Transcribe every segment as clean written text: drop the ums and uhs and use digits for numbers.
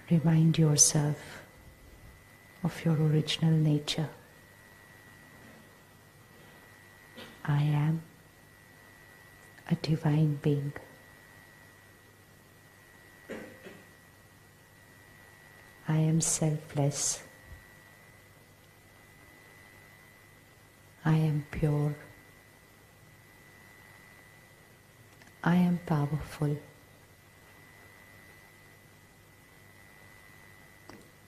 Remind yourself of your original nature. I am a divine being. I am selfless. I am pure. I am powerful.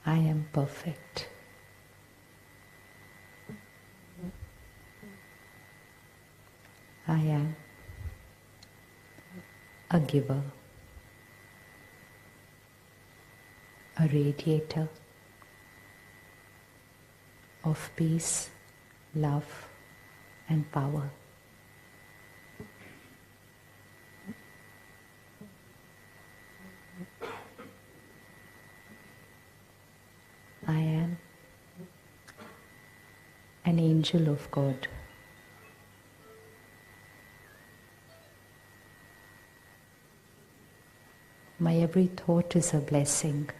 I am perfect. I am a giver, a radiator of peace, love, and power. I am an angel of God. My every thought is a blessing.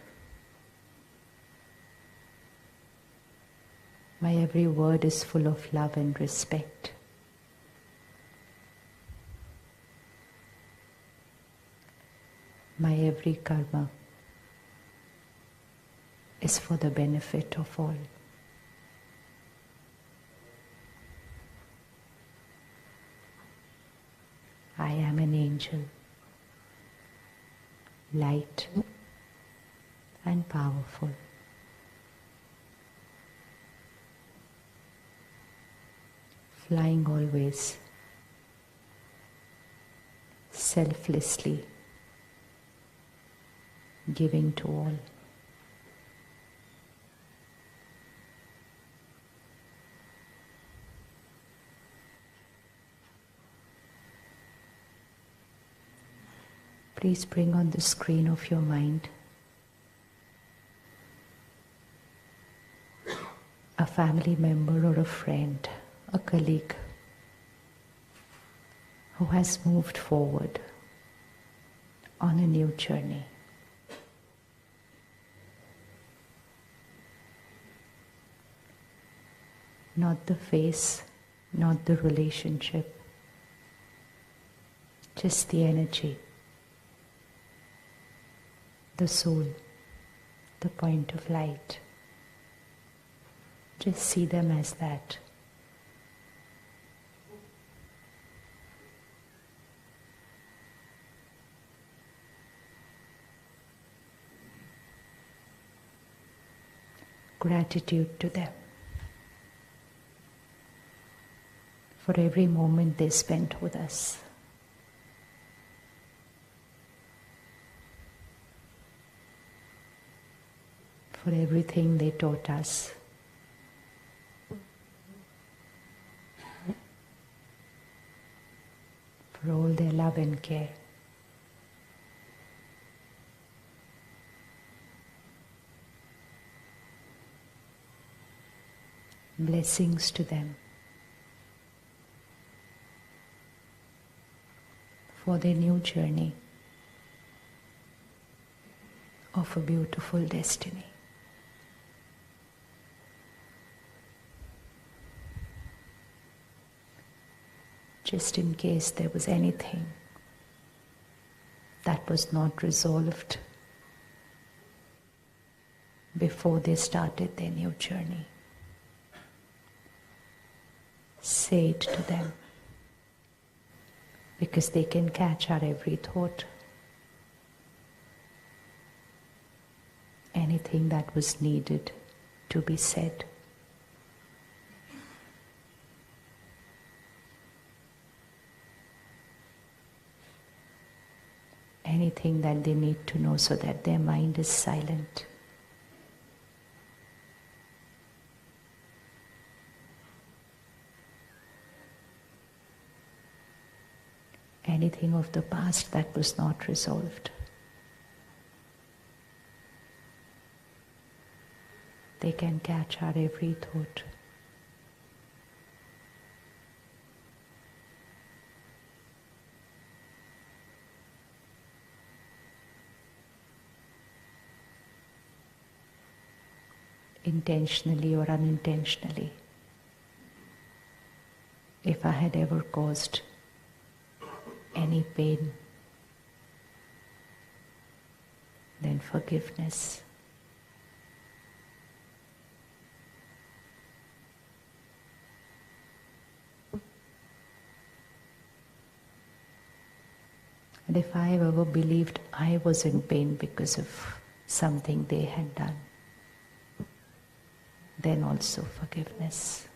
My every word is full of love and respect. My every karma is for the benefit of all. I am an angel, light and powerful. Flying always, selflessly, giving to all. Please bring on the screen of your mind a family member or a friend, a colleague who has moved forward on a new journey. Not the face, not the relationship, just the energy, the soul, the point of light. Just see them as that. Gratitude to them for every moment they spent with us. For everything they taught us. For all their love and care. Blessings to them for their new journey of a beautiful destiny. Just in case there was anything that was not resolved before they started their new journey. Say it to them, because they can catch our every thought. Anything that was needed to be said. Anything that they need to know so that their mind is silent. Anything of the past that was not resolved. They can catch our every thought. intentionally or unintentionally, if I had ever caused any pain, then forgiveness. And if I have ever believed I was in pain because of something they had done, then also forgiveness.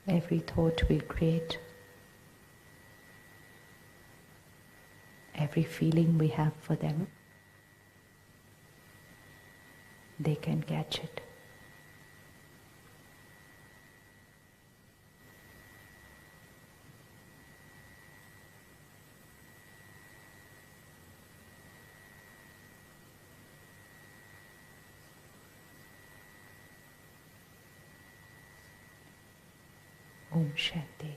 Every thought we create, every feeling we have for them, they can catch it. Om Shanti.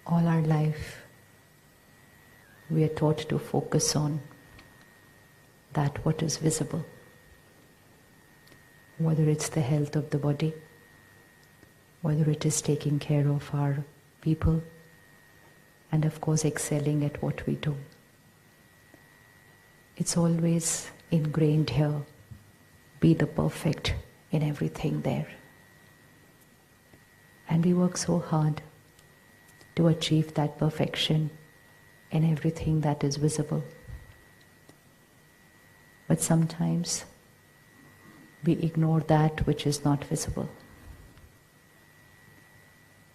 All our life, we are taught to focus on that what is visible, whether it's the health of the body, whether it is taking care of our people, and of course excelling at what we do. It's always ingrained here, be the perfect in everything there. And we work so hard to achieve that perfection in everything that is visible. But sometimes we ignore that which is not visible.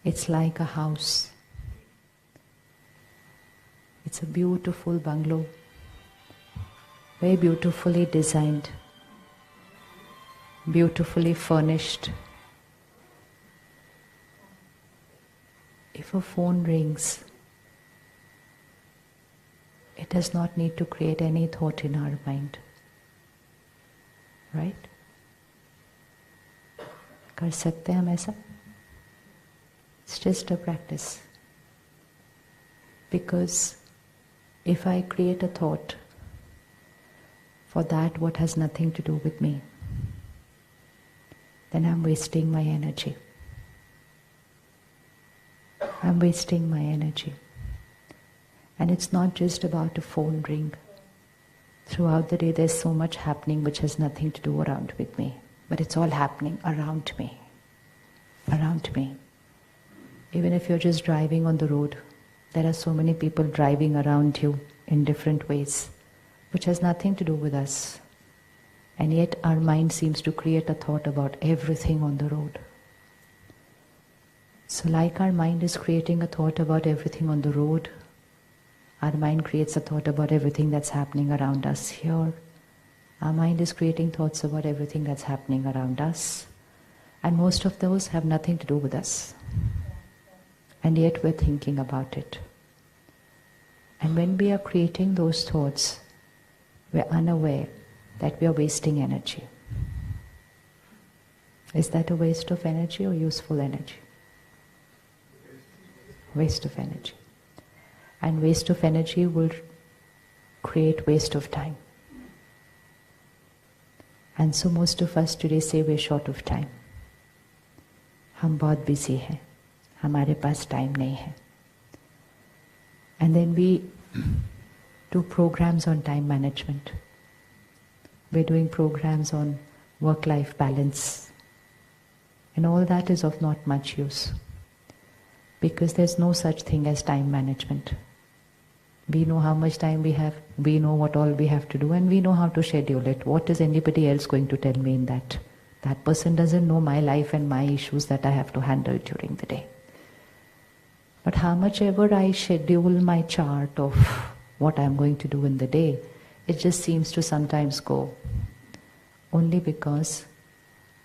It's like a house. It's a beautiful bungalow, very beautifully designed, beautifully furnished. If a phone rings, it does not need to create any thought in our mind. Right? कर सकते हैं हम ऐसा? It's just a practice. Because if I create a thought for that what has nothing to do with me, then I'm wasting my energy. I'm wasting my energy. And it's not just about a phone ring. Throughout the day there's so much happening which has nothing to do around with me. But it's all happening around me. Around me. Even if you're just driving on the road, there are so many people driving around you in different ways, which has nothing to do with us. And yet our mind seems to create a thought about everything on the road. So like our mind is creating a thought about everything on the road, our mind creates a thought about everything that's happening around us here. Our mind is creating thoughts about everything that's happening around us. And most of those have nothing to do with us. And yet we're thinking about it. And when we are creating those thoughts, we're unaware that we are wasting energy. Is that a waste of energy or useful energy? Waste of energy. And waste of energy will create waste of time. And so most of us today say we're short of time. हम बहुत busy हैं, हमारे पास time नहीं है. And then we do programs on time management. We're doing programs on work-life balance. And all that is of not much use. Because there's no such thing as time management. We know how much time we have, we know what all we have to do, and we know how to schedule it. What is anybody else going to tell me in that? That person doesn't know my life and my issues that I have to handle during the day. But how much ever I schedule my chart of what I'm going to do in the day, it just seems to sometimes go. Only because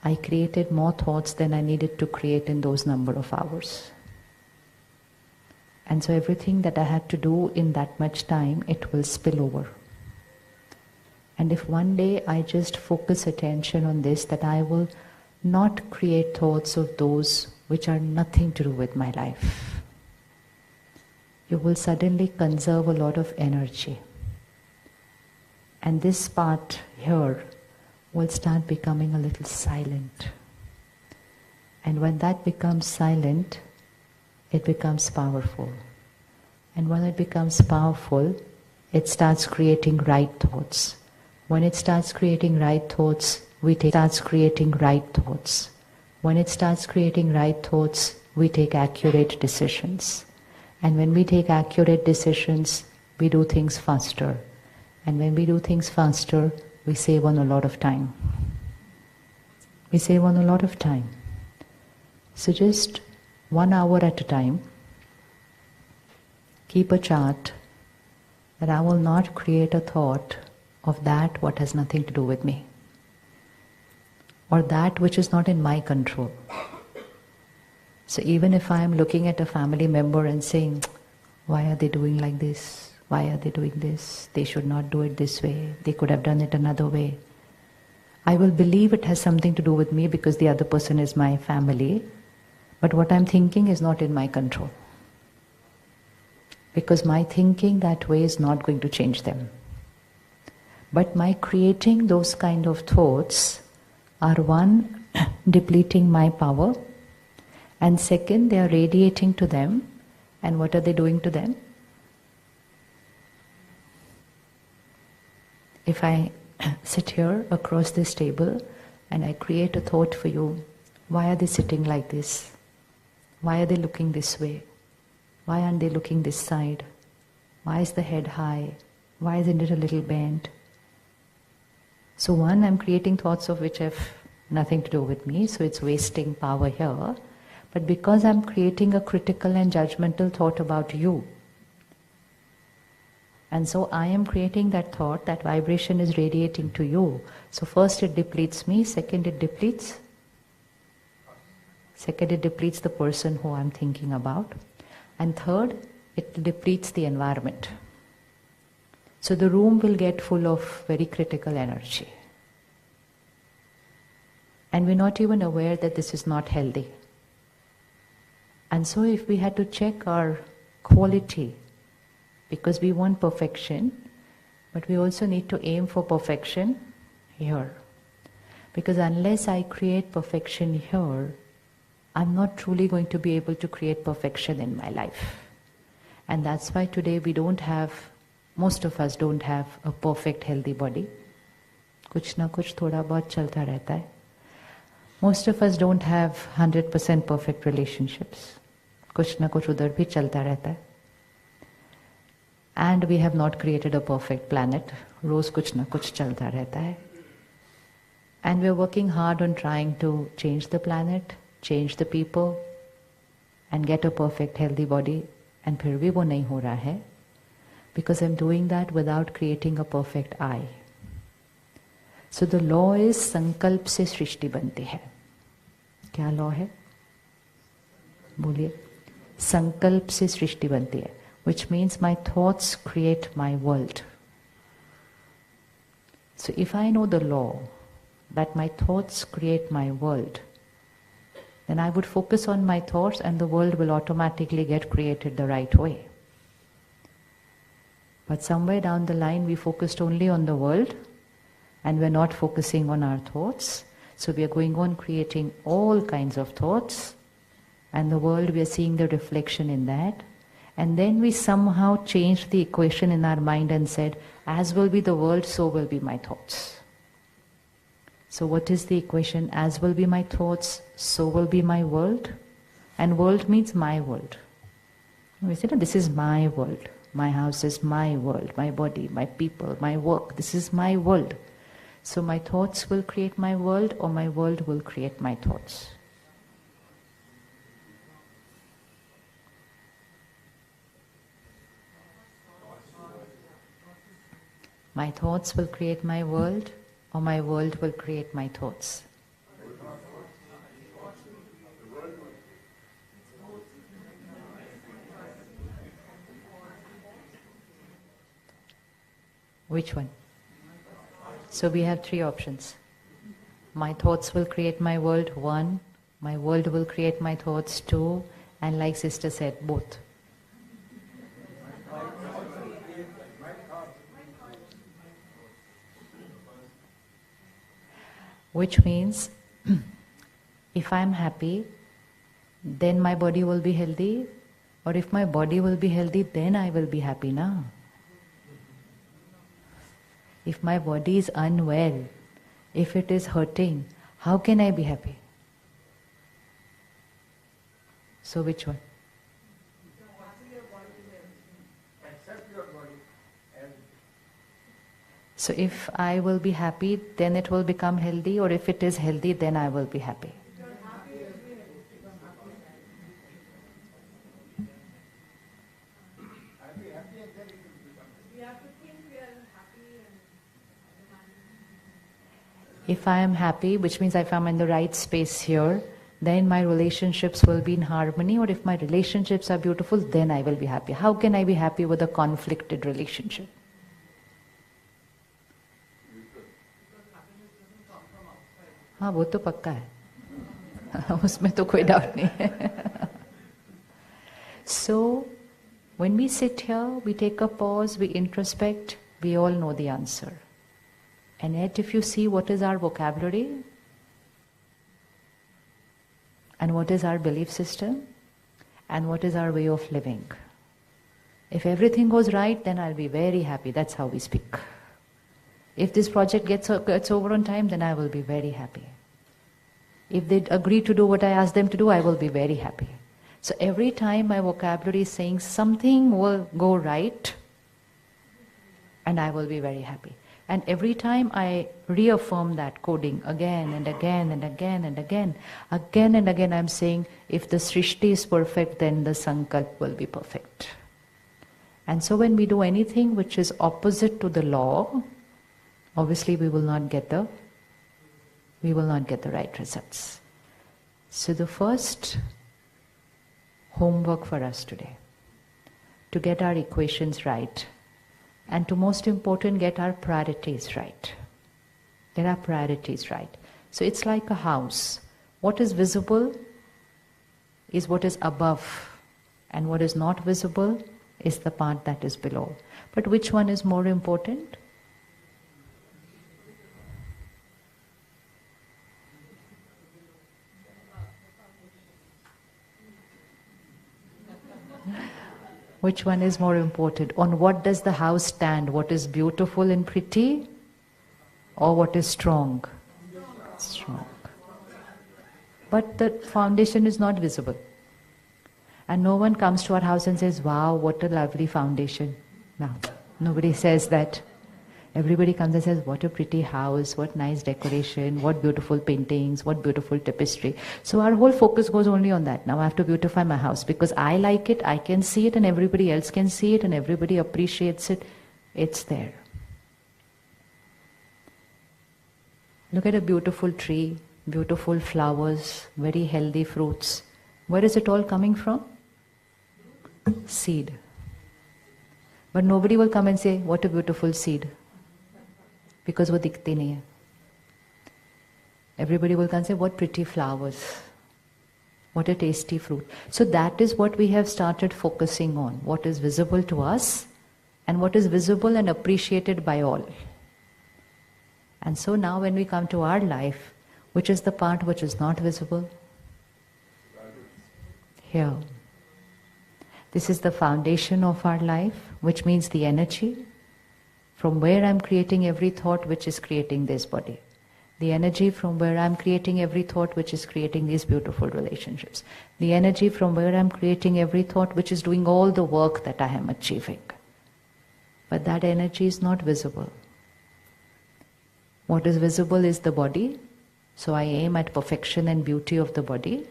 I created more thoughts than I needed to create in those number of hours. And so everything that I had to do in that much time, it will spill over. And if one day I just focus attention on this, that I will not create thoughts of those which are nothing to do with my life, you will suddenly conserve a lot of energy. And this part here will start becoming a little silent. And when that becomes silent, it becomes powerful. And when it becomes powerful, it starts creating right thoughts. When it starts creating right thoughts, we take accurate decisions. And when we take accurate decisions, we do things faster. And when we do things faster, we save on a lot of time. So just 1 hour at a time, keep a chart that I will not create a thought of that what has nothing to do with me, or that which is not in my control. So even if I am looking at a family member and saying, why are they doing like this? Why are they doing this? They should not do it this way. They could have done it another way. I will believe it has something to do with me because the other person is my family, but what I'm thinking is not in my control. Because my thinking that way is not going to change them. But my creating those kind of thoughts are one, depleting my power, and second, they are radiating to them. And what are they doing to them? If I sit here across this table and I create a thought for you, why are they sitting like this? Why are they looking this way? Why aren't they looking this side? Why is the head high? Why isn't it a little bent? So one, I'm creating thoughts of which have nothing to do with me, so it's wasting power here. But because I'm creating a critical and judgmental thought about you, and so I am creating that thought, that vibration is radiating to you. So first it depletes me, second it depletes the person who I'm thinking about, and third, it depletes the environment. So the room will get full of very critical energy. And we're not even aware that this is not healthy. And so if we had to check our quality, because we want perfection, but we also need to aim for perfection here. Because unless I create perfection here, I'm not truly going to be able to create perfection in my life. And that's why today most of us don't have a perfect healthy body. कुछ ना कुछ थोड़ा बहुत चलता रहता है. Most of us don't have 100% perfect relationships. कुछ ना कुछ उधर भी चलता रहता है. And we have not created a perfect planet. रोज कुछ ना कुछ चलता रहता है. And we're working hard on trying to change the planet, change the people, and get a perfect healthy body. And फिर भी वो नहीं हो रहा है. Because I'm doing that without creating a perfect I. So the law is संकल्प से सृष्टि बनती है. क्या law है? बोलिए. संकल्प से सृष्टि बनती है. Which means my thoughts create my world. So if I know the law that my thoughts create my world, then I would focus on my thoughts and the world will automatically get created the right way. But somewhere down the line we focused only on the world and we're not focusing on our thoughts. So we are going on creating all kinds of thoughts, and the world, we are seeing the reflection in that. And then we somehow changed the equation in our mind and said, as will be the world, so will be my thoughts. So what is the equation? As will be my thoughts, so will be my world. And world means my world. We say, no, this is my world. My house is my world, my body, my people, my work. This is my world. So my thoughts will create my world, or my world will create my thoughts. My thoughts will create my world, or my world will create my thoughts. Which one? So we have three options. My thoughts will create my world, 1. My world will create my thoughts, 2. And like Sister said, both. Which means, if I'm happy, then my body will be healthy. Or if my body will be healthy, then I will be happy now. If my body is unwell, if it is hurting, how can I be happy? So which one? So if I will be happy, then it will become healthy, or if it is healthy, then I will be happy. If I am happy, which means if I'm in the right space here, then my relationships will be in harmony, or if my relationships are beautiful, then I will be happy. How can I be happy with a conflicted relationship? हाँ वो तो पक्का है उसमें तो कोई doubt नहीं है. So when we sit here, we take a pause, we introspect, we all know the answer. And yet if you see what is our vocabulary and what is our belief system and what is our way of living. If everything goes right, then I'll be very happy. That's how we speak. If this project gets over on time, then I will be very happy. If they agree to do what I ask them to do, I will be very happy. So every time my vocabulary is saying something will go right, and I will be very happy. And every time I reaffirm that coding again and again and again and again and again, I'm saying, if the Srishti is perfect, then the Sankalp will be perfect. And so when we do anything which is opposite to the law, obviously we will not get the right results. So the first homework for us today, to get our equations right, and to most important, get our priorities right. Get our priorities right. So it's like a house. What is visible is what is above, and what is not visible is the part that is below. But which one is more important? Which one is more important? On what does the house stand? What is beautiful and pretty, or what is strong? Strong. But the foundation is not visible. And no one comes to our house and says, wow, what a lovely foundation. No, nobody says that. Everybody comes and says, what a pretty house, what nice decoration, what beautiful paintings, what beautiful tapestry. So our whole focus goes only on that. Now I have to beautify my house because I like it, I can see it, and everybody else can see it, and everybody appreciates it. It's there. Look at a beautiful tree, beautiful flowers, very healthy fruits. Where is it all coming from? Seed. But nobody will come and say, what a beautiful seed. Because वो दिखते नहीं है. Everybody will come and say, what pretty flowers, what a tasty fruit. So that is what we have started focusing on, what is visible to us and what is visible and appreciated by all. And so now when we come to our life, which is the part which is not visible? Here. This is the foundation of our life, which means the energy. From where I'm creating every thought which is creating this body. The energy from where I'm creating every thought which is creating these beautiful relationships. The energy from where I'm creating every thought which is doing all the work that I am achieving. But that energy is not visible. What is visible is the body. So I aim at perfection and beauty of the body.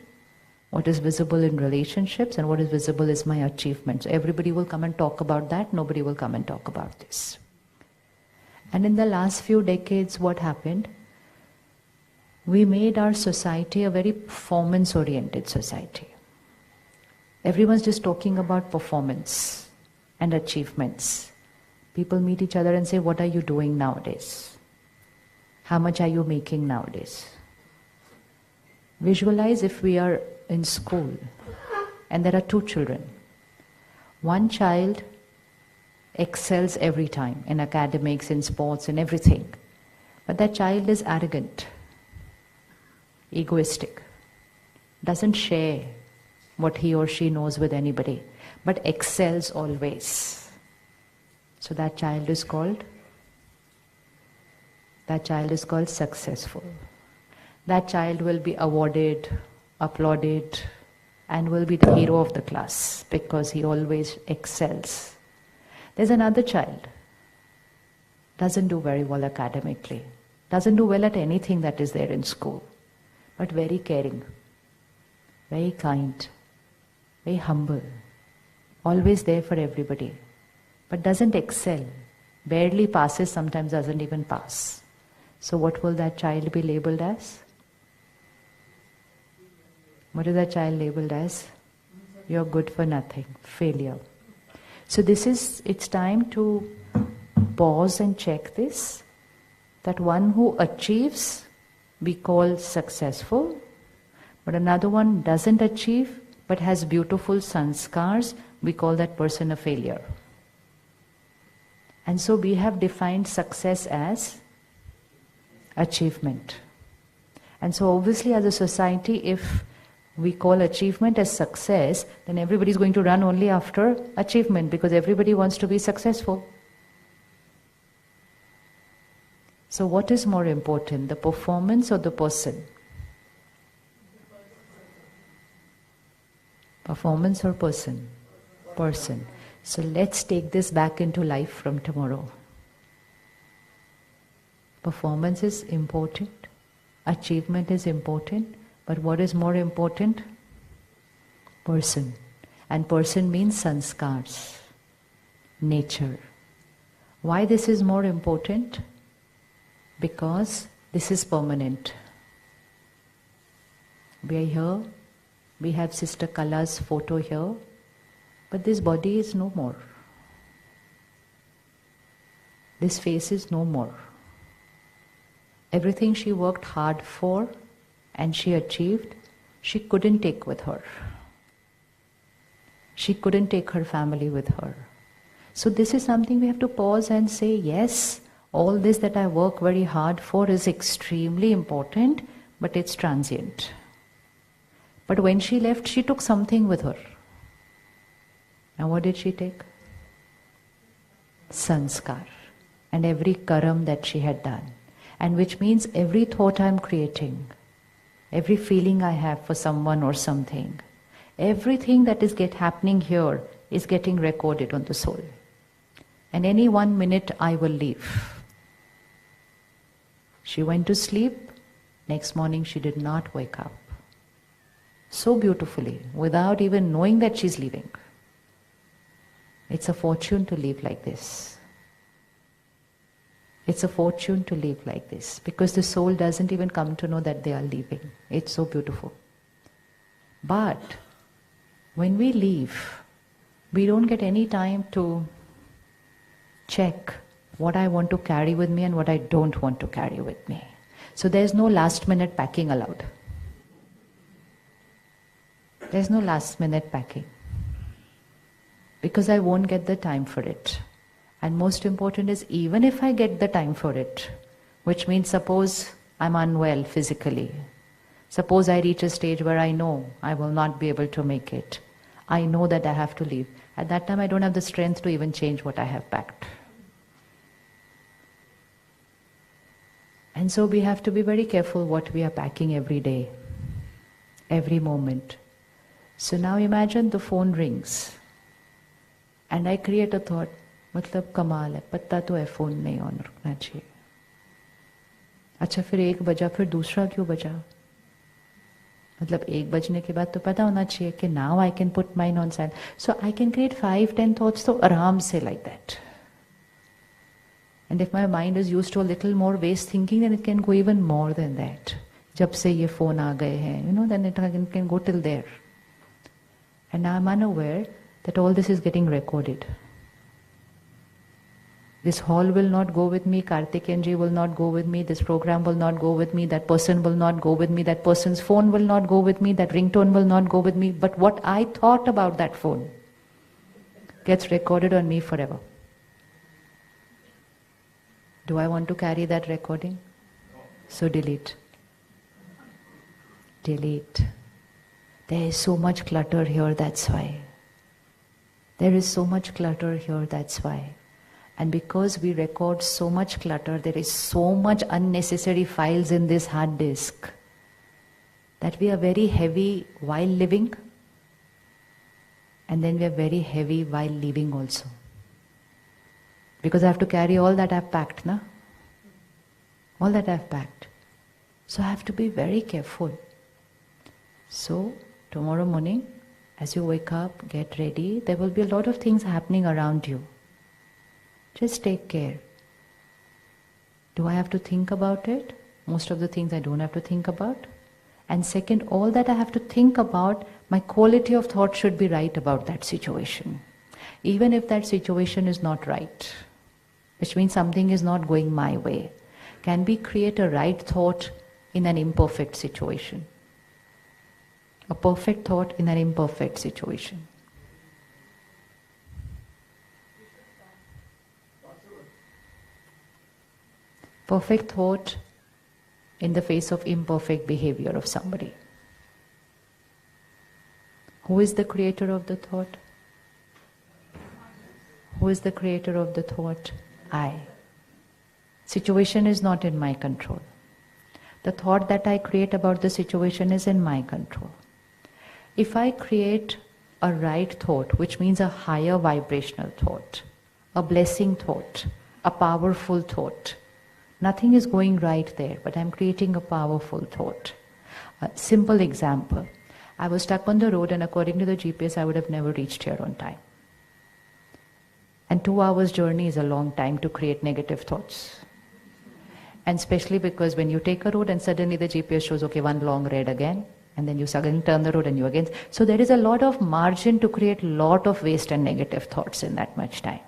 What is visible in relationships and what is visible is my achievement. So everybody will come and talk about that. Nobody will come and talk about this. And in the last few decades, what happened? We made our society a very performance-oriented society. Everyone's just talking about performance and achievements. People meet each other and say, what are you doing nowadays? How much are you making nowadays? Visualize if we are in school and there are two children. One child excels every time in academics, in sports, in everything. But that child is arrogant, egoistic, doesn't share what he or she knows with anybody, but excels always. So that child is called successful. That child will be awarded, applauded, and will be the hero of the class because he always excels. There's another child, doesn't do very well academically, doesn't do well at anything that is there in school, but very caring, very kind, very humble, always there for everybody, but doesn't excel, barely passes, sometimes doesn't even pass. So what will that child be labeled as? What is that child labeled as? You're good for nothing, failure. So it's time to pause and check this, that one who achieves we call successful, but another one doesn't achieve but has beautiful sanskars, we call that person a failure. And so we have defined success as achievement. And so obviously as a society, if we call achievement as success, then everybody is going to run only after achievement because everybody wants to be successful. So what is more important, the performance or the person? Performance or person? Person. So let's take this back into life from tomorrow. Performance is important, achievement is important, but what is more important? Person. And person means sanskars, nature. Why this is more important? Because this is permanent. We are here, we have Sister Kala's photo here, but this body is no more. This face is no more. Everything she worked hard for and she achieved, she couldn't take with her. She couldn't take her family with her. So this is something we have to pause and say, yes, all this that I work very hard for is extremely important, but it's transient. But when she left, she took something with her. And what did she take? Sanskar. And every karam that she had done. And which means every thought I'm creating, every feeling I have for someone or something, everything that is happening here is getting recorded on the soul. And any 1 minute I will leave. She went to sleep, next morning she did not wake up. So beautifully, without even knowing that she's leaving. It's a fortune to live like this. It's a fortune to live like this, because the soul doesn't even come to know that they are leaving. It's so beautiful. But when we leave, we don't get any time to check what I want to carry with me and what I don't want to carry with me. So there's no last minute packing allowed. There's no last minute packing. Because I won't get the time for it. And most important is, even if I get the time for it, which means suppose I'm unwell physically, suppose I reach a stage where I know I will not be able to make it, I know that I have to leave. At that time I don't have the strength to even change what I have packed. And so we have to be very careful what we are packing every day, every moment. So now imagine the phone rings and I create a thought, मतलब कमाल है, पता तो है phone नहीं on रखना चाहिए. अच्छा फिर 1 बजा, फिर दूसरा क्यों बजा? मतलब 1 बजने के बाद तो पता होना चाहिए कि now I can put mine on silent. So I can create 5-10 thoughts तो आराम से like that. And if my mind is used to a little more waste thinking, then it can go even more than that. जब से ये phone आ गए हैं, then it can go till there. And now I'm unaware that all this is getting recorded. This hall will not go with me, Kaarthikeyan ji will not go with me, this program will not go with me, that person will not go with me, that person's phone will not go with me, that ringtone will not go with me, but what I thought about that phone gets recorded on me forever. Do I want to carry that recording? So delete. Delete. There is so much clutter here, that's why. There is so much clutter here, that's why. And because we record so much clutter, there is so much unnecessary files in this hard disk that we are very heavy while living, and then we are very heavy while leaving also. Because I have to carry all that I've packed, na? All that I've packed. So I have to be very careful. So, tomorrow morning, as you wake up, get ready, there will be a lot of things happening around you. Just take care. Do I have to think about it? Most of the things I don't have to think about. And second, all that I have to think about, my quality of thought should be right about that situation. Even if that situation is not right, which means something is not going my way. Can we create a right thought in an imperfect situation? A perfect thought in an imperfect situation. Perfect thought in the face of imperfect behavior of somebody. Who is the creator of the thought? Who is the creator of the thought? I. Situation is not in my control. The thought that I create about the situation is in my control. If I create a right thought, which means a higher vibrational thought, a blessing thought, a powerful thought, nothing is going right there, but I'm creating a powerful thought. A simple example. I was stuck on the road and according to the GPS, I would have never reached here on time. And 2 hours journey is a long time to create negative thoughts. And especially because when you take a road and suddenly the GPS shows, okay, one long red again, and then you suddenly turn the road and you again. So there is a lot of margin to create a lot of waste and negative thoughts in that much time.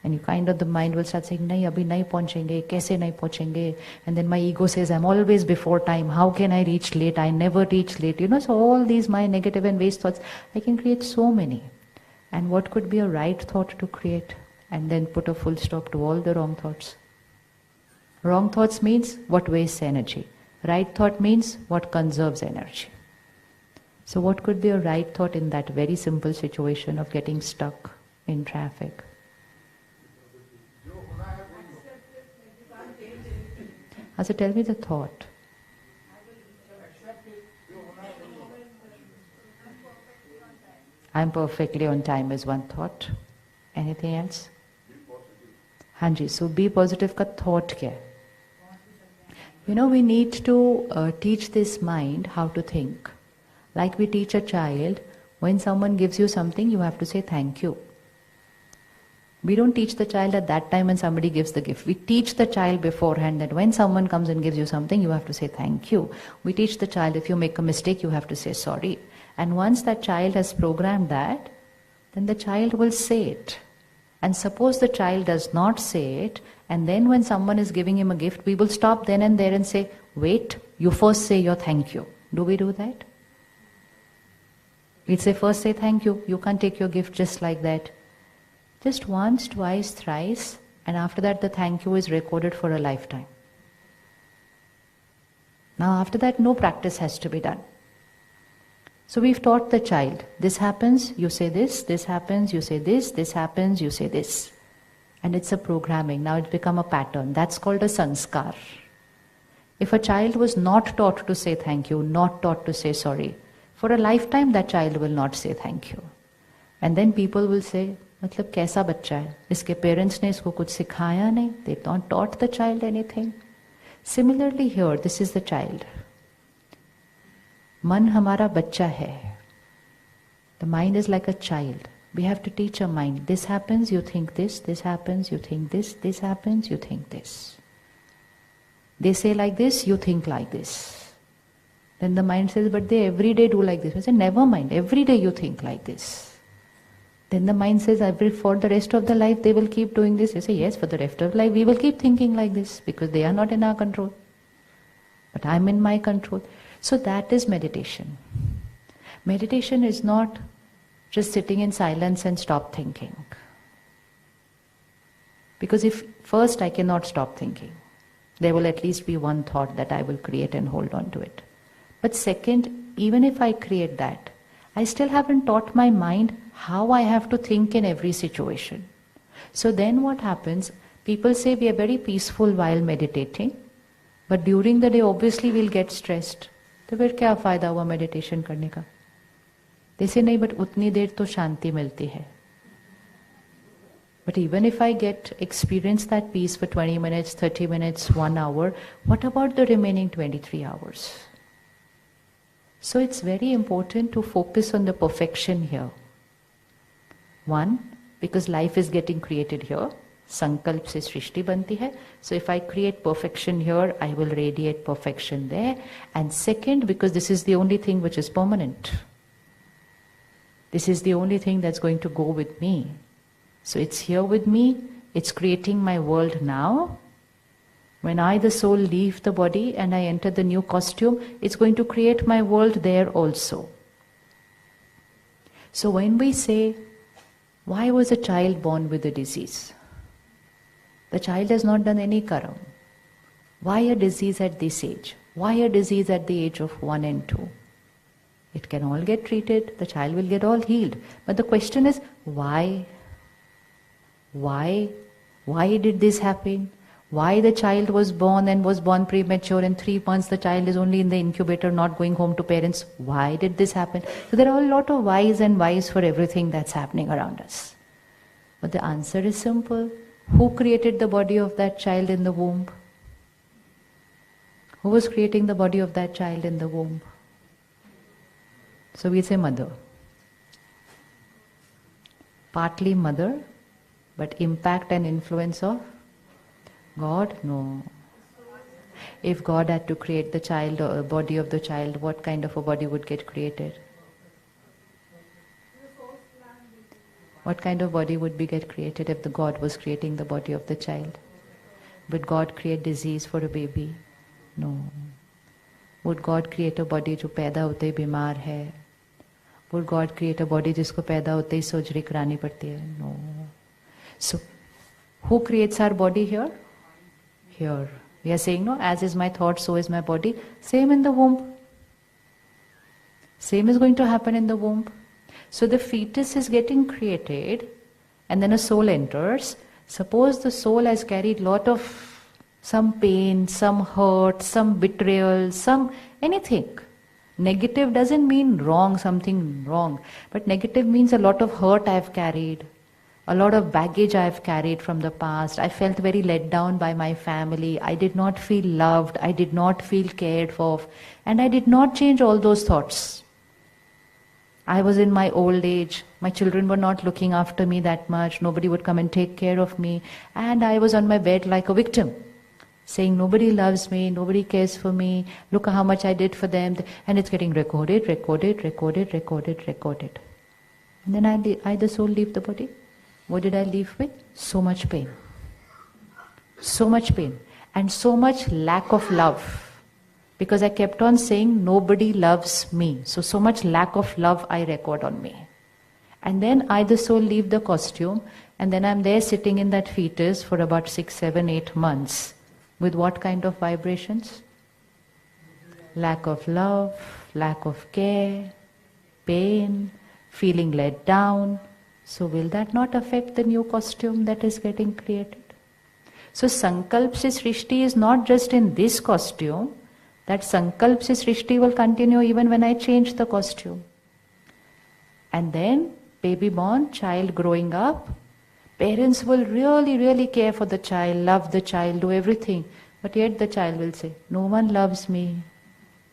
And you kind of, the mind will start saying, nahi, abhi nahi pahunchenge, kaise nahi pahunchenge? And then my ego says, I'm always before time, how can I reach late? I never reach late. So all these my negative and waste thoughts, I can create so many. And what could be a right thought to create? And then put a full stop to all the wrong thoughts. Wrong thoughts means what wastes energy. Right thought means what conserves energy. So what could be a right thought in that very simple situation of getting stuck in traffic? So tell me the thought. I'm perfectly on time is one thought. Anything else? Hanji, so be positive ka thought kya hai? We need to teach this mind how to think. Like we teach a child, when someone gives you something, you have to say thank you. We don't teach the child at that time when somebody gives the gift. We teach the child beforehand that when someone comes and gives you something, you have to say thank you. We teach the child if you make a mistake, you have to say sorry. And once that child has programmed that, then the child will say it. And suppose the child does not say it, and then when someone is giving him a gift, we will stop then and there and say, wait, you first say your thank you. Do we do that? We'd say first say thank you. You can't take your gift just like that. Just once, twice, thrice, and after that the thank you is recorded for a lifetime. Now after that no practice has to be done. So we've taught the child, this happens, you say this happens, you say this happens, you say this. And it's a programming, now it's become a pattern. That's called a sanskar. If a child was not taught to say thank you, not taught to say sorry, for a lifetime that child will not say thank you. And then people will say, मतलब कैसा बच्चा है? इसके parents ने इसको कुछ सिखाया नहीं. They've not taught the child anything. Similarly here, this is the child. मन हमारा बच्चा है. The mind is like a child. We have to teach a mind. This happens, you think this happens, you think this happens, you think this. They say like this, you think like this. Then the mind says, but they every day do like this. I say, never mind, every day you think like this. Then the mind says, for the rest of the life they will keep doing this. You say, yes, for the rest of life we will keep thinking like this because they are not in our control. But I'm in my control. So that is meditation. Meditation is not just sitting in silence and stop thinking. Because if first I cannot stop thinking, there will at least be one thought that I will create and hold on to it. But second, even if I create that, I still haven't taught my mind how I have to think in every situation. So then what happens? People say we are very peaceful while meditating, but during the day obviously we'll get stressed. तो फिर क्या फायदा हुआ meditation करने का? They say नहीं, but उतनी देर तो शांति मिलती है. But even if I experience that peace for 20 minutes, 30 minutes, 1 hour, what about the remaining 23 hours? So it's very important to focus on the perfection here. One, because life is getting created here. Sankalp se srishti banti hai. So if I create perfection here, I will radiate perfection there. And second, because this is the only thing which is permanent. This is the only thing that's going to go with me. So it's here with me, it's creating my world now. When I, the soul, leave the body and I enter the new costume, it's going to create my world there also. So when we say, why was a child born with a disease? The child has not done any karam. Why a disease at this age? Why a disease at the age of 1 and 2? It can all get treated, the child will get all healed. But the question is, why? Why did this happen? Why the child was born and was born premature, and 3 months the child is only in the incubator, not going home to parents? Why did this happen? So there are a lot of whys and whys for everything that's happening around us. But the answer is simple. Who created the body of that child in the womb? Who was creating the body of that child in the womb? So we say mother. Partly mother, but impact and influence of God? No. If God had to create the child or body of the child, what kind of a body would get created? What kind of body would get created if the God was creating the body of the child? Would God create disease for a baby? No. Would God create a body जो पैदा होते ही बीमार है? Would God create a body जिसको पैदा होते ही surgery करानी पड़ती है? No. So, who creates our body here? Here. We are saying, no, as is my thought, so is my body. Same in the womb. Same is going to happen in the womb. So the fetus is getting created and then a soul enters. Suppose the soul has carried lot of some pain, some hurt, some betrayal, some anything. Negative doesn't mean wrong, something wrong. But negative means a lot of hurt I have carried. A lot of baggage I have carried from the past. I felt very let down by my family. I did not feel loved. I did not feel cared for. And I did not change all those thoughts. I was in my old age. My children were not looking after me that much. Nobody would come and take care of me. And I was on my bed like a victim, saying nobody loves me, nobody cares for me. Look how much I did for them. And it's getting recorded. And then I the soul leave the body. What did I leave with? So much pain. So much pain. And so much lack of love. Because I kept on saying, nobody loves me. So much lack of love I record on me. And then I, the soul, leave the costume. And then I'm there sitting in that fetus for about 6, 7, 8 months. With what kind of vibrations? Lack of love, lack of care, pain, feeling let down. So will that not affect the new costume that is getting created? So Sankalp se Srishti is not just in this costume. That Sankalp se Srishti will continue even when I change the costume. And then baby born, child growing up. Parents will really care for the child, love the child, do everything. But yet the child will say, no one loves me.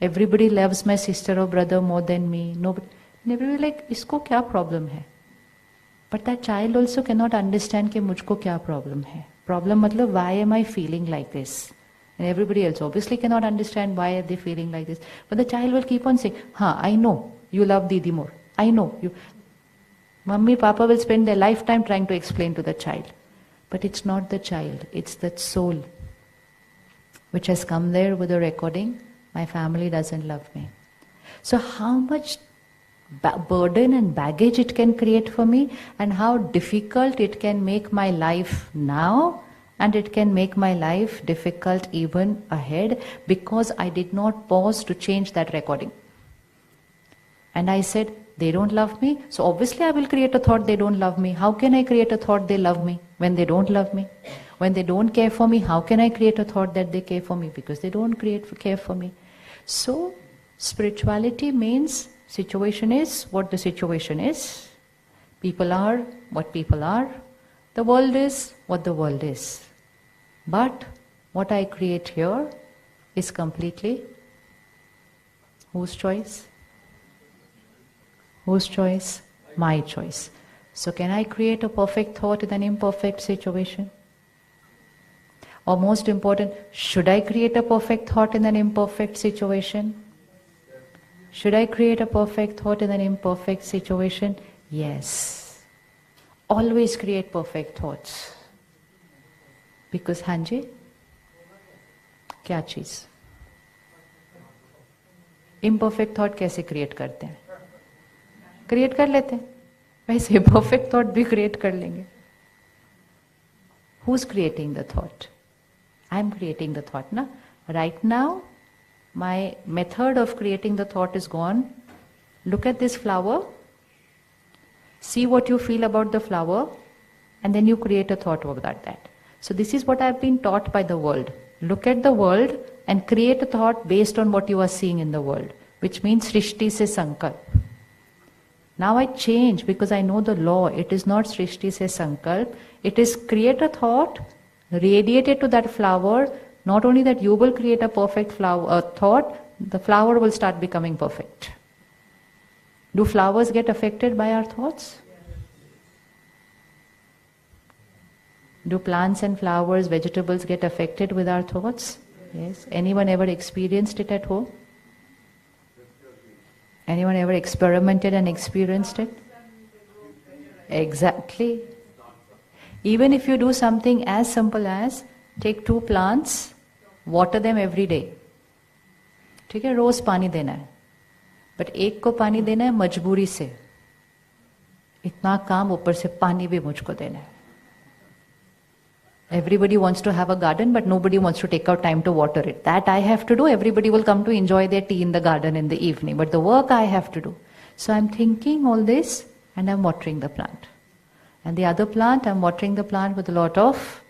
Everybody loves my sister or brother more than me. Nobody. And everybody like, isko kya problem hai? But that child also cannot understand कि मुझको क्या problem है. Problem मतलब why am I feeling like this? And everybody else obviously cannot understand why are they feeling like this. But the child will keep on saying, I know you love Didi more. I know you. Mummy, Papa will spend their lifetime trying to explain to the child. But it's not the child, it's that soul which has come there with a recording, my family doesn't love me. So how much burden and baggage it can create for me, and how difficult it can make my life now, and it can make my life difficult even ahead, because I did not pause to change that recording. And I said, they don't love me, so obviously I will create a thought they don't love me. How can I create a thought they love me when they don't love me? When they don't care for me, how can I create a thought that they care for me? Because they don't care for me. So, spirituality means situation is what the situation is. People are what people are. The world is what the world is. But what I create here is completely whose choice? Whose choice? My choice. So can I create a perfect thought in an imperfect situation? Or most important, should I create a perfect thought in an imperfect situation? Should I create a perfect thought in an imperfect situation? Yes. Always create perfect thoughts. Because Hanji, क्या चीज? Imperfect thought कैसे create करते हैं? Create कर लेते हैं. वैसे perfect thought भी create कर लेंगे. Who's creating the thought? I'm creating the thought, na? Right now, my method of creating the thought is gone. Look at this flower. See what you feel about the flower, and then you create a thought about that. So this is what I've been taught by the world. Look at the world and create a thought based on what you are seeing in the world, which means Srishti se Sankalp. Now I change because I know the law. It is not Srishti se Sankalp. It is create a thought, radiate it to that flower. Not only that you will create a perfect thought, the flower will start becoming perfect. Do flowers get affected by our thoughts? Do plants and flowers, vegetables get affected with our thoughts? Yes. Anyone ever experienced it at home? Anyone ever experimented and experienced it? Exactly. Even if you do something as simple as take 2 plants, water them every day. ठीक है, रोज पानी देना है. But एक को पानी देना है मजबूरी से. इतना काम ऊपर से पानी भी मुझको देना है. Everybody wants to have a garden, but nobody wants to take out time to water it. That I have to do. Everybody will come to enjoy their tea in the garden in the evening. But the work I have to do. So I'm thinking all this and I'm watering the plant. And the other plant, I'm watering the plant with a lot of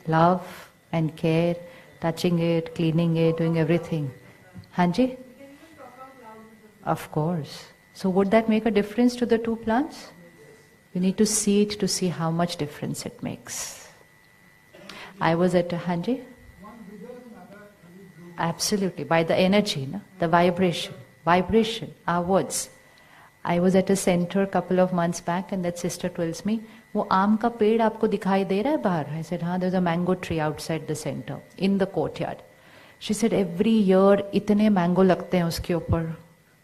love and care, touching it, cleaning it, doing everything. Hanji? Of course. So would that make a difference to the 2 plants? You need to see it to see how much difference it makes. I was at a Hanji? Absolutely, by the energy, no? The vibration, our words. I was at a center a couple of months back and that sister tells me, वो आम का पेड़ आपको दिखाई दे रहा है बाहर? I said, हाँ, there's a mango tree outside the center, in the courtyard. She said, every year इतने mango लगते हैं उसके ऊपर,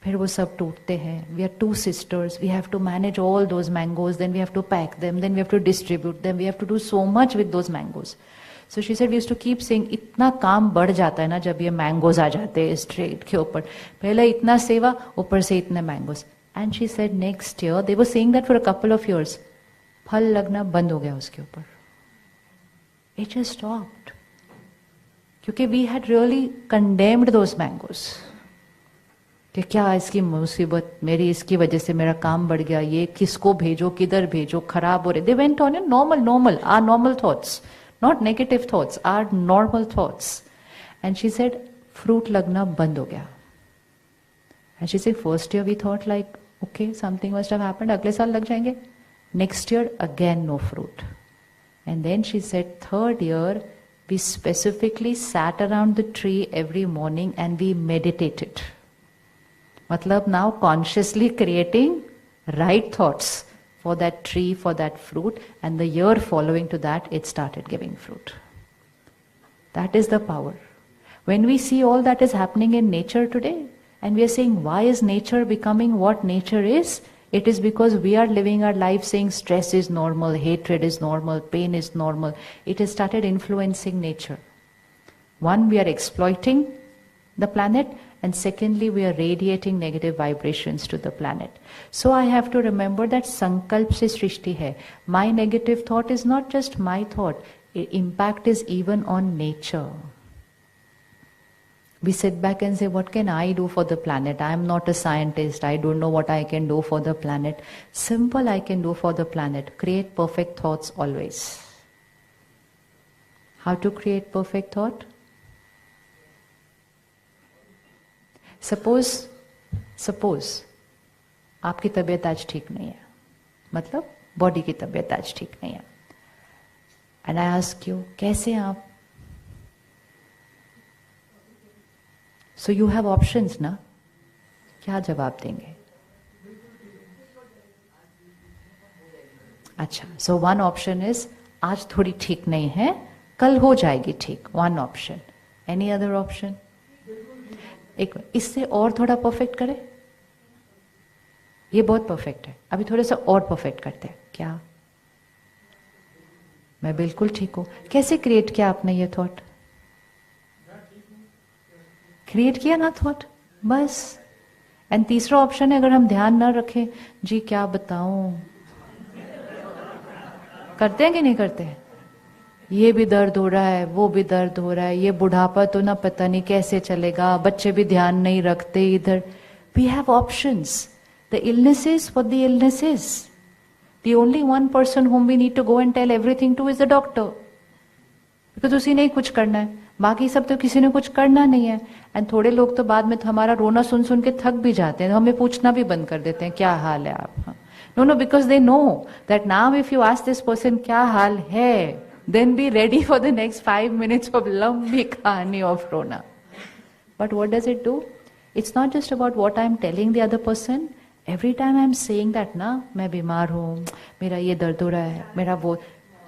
फिर वो सब टूटते हैं. We are 2 sisters, we have to manage all those mangoes, then we have to pack them, then we have to distribute them, we have to do so much with those mangoes. So she said, we used to keep saying, इतना काम बढ़ जाता है ना जब ये mangoes आ जाते हैं स्ट्रेट के ऊपर. पहले इतना सेवा, ऊपर से इतने mangoes. And she said next year, they were saying that for a couple of years, फल लगना बंद हो गया उसके ऊपर. It just stopped. क्योंकि we had really condemned those mangoes. कि क्या इसकी मुसीबत, मेरी इसकी वजह से मेरा काम बढ़ गया, ये किसको भेजो, किधर भेजो, खराब हो रहे. They went on in our normal thoughts. Not negative thoughts, our normal thoughts. And she said, fruit lagna band ho gaya. And she said, first year we thought like, okay, something must have happened, agle saal lag jayenge. Next year, again no fruit. And then she said, third year, we specifically sat around the tree every morning and we meditated. Matlab now consciously creating right thoughts for that tree, for that fruit, and the year following to that, it started giving fruit. That is the power. When we see all that is happening in nature today, and we are saying, why is nature becoming what nature is? It is because we are living our life saying stress is normal, hatred is normal, pain is normal. It has started influencing nature. One, we are exploiting the planet, and secondly, we are radiating negative vibrations to the planet. So I have to remember that sankalp se srishti hai. My negative thought is not just my thought. Impact is even on nature. We sit back and say, what can I do for the planet? I am not a scientist. I don't know what I can do for the planet. Simple I can do for the planet. Create perfect thoughts always. How to create perfect thought? Suppose आपकी तबीयत आज ठीक नहीं है, मतलब body की तबीयत आज ठीक नहीं है, and I ask you, कैसे आप? So you have options ना? क्या जवाब देंगे? अच्छा, so one option is आज थोड़ी ठीक नहीं है, कल हो जाएगी ठीक. One option. Any other option? एक इससे और थोड़ा परफेक्ट करें. ये बहुत परफेक्ट है, अभी थोड़ा सा और परफेक्ट करते हैं. क्या? मैं बिल्कुल ठीक हूं. कैसे क्रिएट किया आपने ये थॉट? क्रिएट किया ना थॉट, बस. एंड तीसरा ऑप्शन है, अगर हम ध्यान ना रखें, जी क्या बताऊं, करते हैं कि नहीं करते हैं? ये भी दर्द हो रहा है, वो भी दर्द हो रहा है, ये बुढ़ापा तो ना पता नहीं कैसे चलेगा, बच्चे भी ध्यान नहीं रखते इधर. We have options. The illness is what the illness is. The only one person whom we need to go and tell everything to is the doctor. Because उसी ने ही कुछ करना है, बाकी सब तो किसी ने कुछ करना नहीं है. एंड थोड़े लोग तो बाद में हमारा रोना सुन सुन के थक भी जाते हैं, हमें पूछना भी बंद कर देते हैं क्या हाल है आप. No, because they know that now if you ask this person क्या हाल है, then be ready for the next 5 minutes of lambi kahani of rona. But what does it do? It's not just about what I'm telling the other person. Every time I'm saying that, na, मैं बीमार हूँ, मेरा ये दर्द हो रहा है, मेरा वो.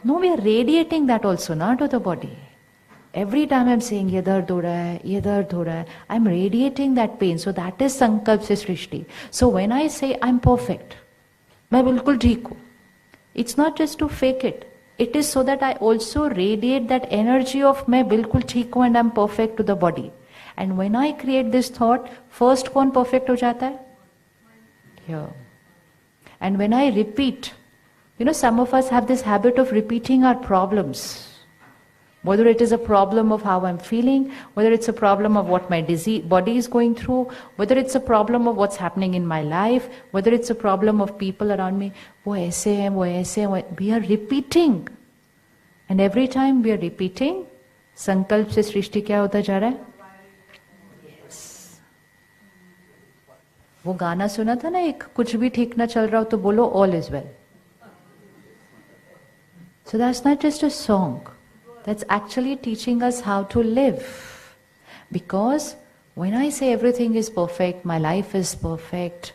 No, we are radiating that also, na, to the body. Every time I'm saying ये दर्द हो रहा है, ये दर्द हो रहा है, I'm radiating that pain. So that is sankalp se srishti. So when I say I'm perfect, मैं बिल्कुल ठीक हूँ, it's not just to fake it. It is so that I also radiate that energy of मैं बिल्कुल ठीक हूँ and I'm perfect to the body. And when I create this thought, first कौन perfect हो जाता है? Here. And when I repeat, some of us have this habit of repeating our problems. Whether it is a problem of how I'm feeling, whether it's a problem of what my body is going through, whether it's a problem of what's happening in my life, whether it's a problem of people around me, वो ऐसे हैं, we are repeating. And every time we are repeating, संकल्प से सृष्टि क्या होता जा रहा है? Yes. वो गाना सुना था ना एक, कुछ भी ठीक ना चल रहा हो तो बोलो all is well. So that's not just a song. That's actually teaching us how to live. Because when I say everything is perfect, my life is perfect,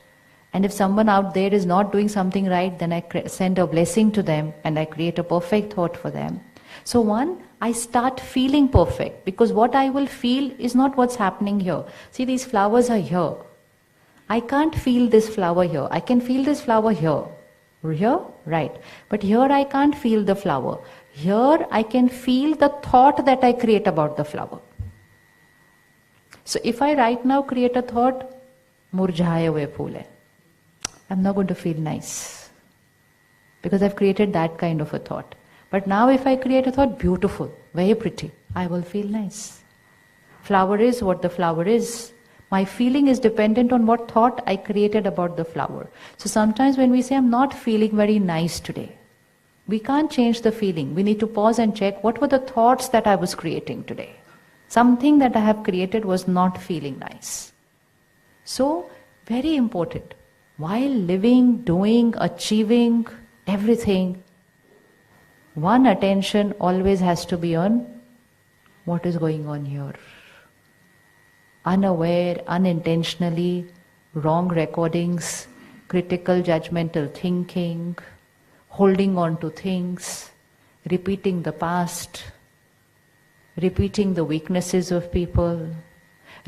and if someone out there is not doing something right, then I send a blessing to them and I create a perfect thought for them. So one, I start feeling perfect, because what I will feel is not what's happening here. See, these flowers are here. I can't feel this flower here. I can feel this flower here. Here? Right. But here I can't feel the flower. Here I can feel the thought that I create about the flower. So if I right now create a thought, murjhaye hue phool hai, I'm not going to feel nice, because I've created that kind of a thought. But now if I create a thought, beautiful, very pretty, I will feel nice. Flower is what the flower is. My feeling is dependent on what thought I created about the flower. So sometimes when we say, I'm not feeling very nice today, we can't change the feeling. We need to pause and check, what were the thoughts that I was creating today? Something that I have created was not feeling nice. So, very important. While living, doing, achieving, everything, one attention always has to be on what is going on here. Unaware, unintentionally, wrong recordings, critical, judgmental thinking, holding on to things, repeating the past, repeating the weaknesses of people,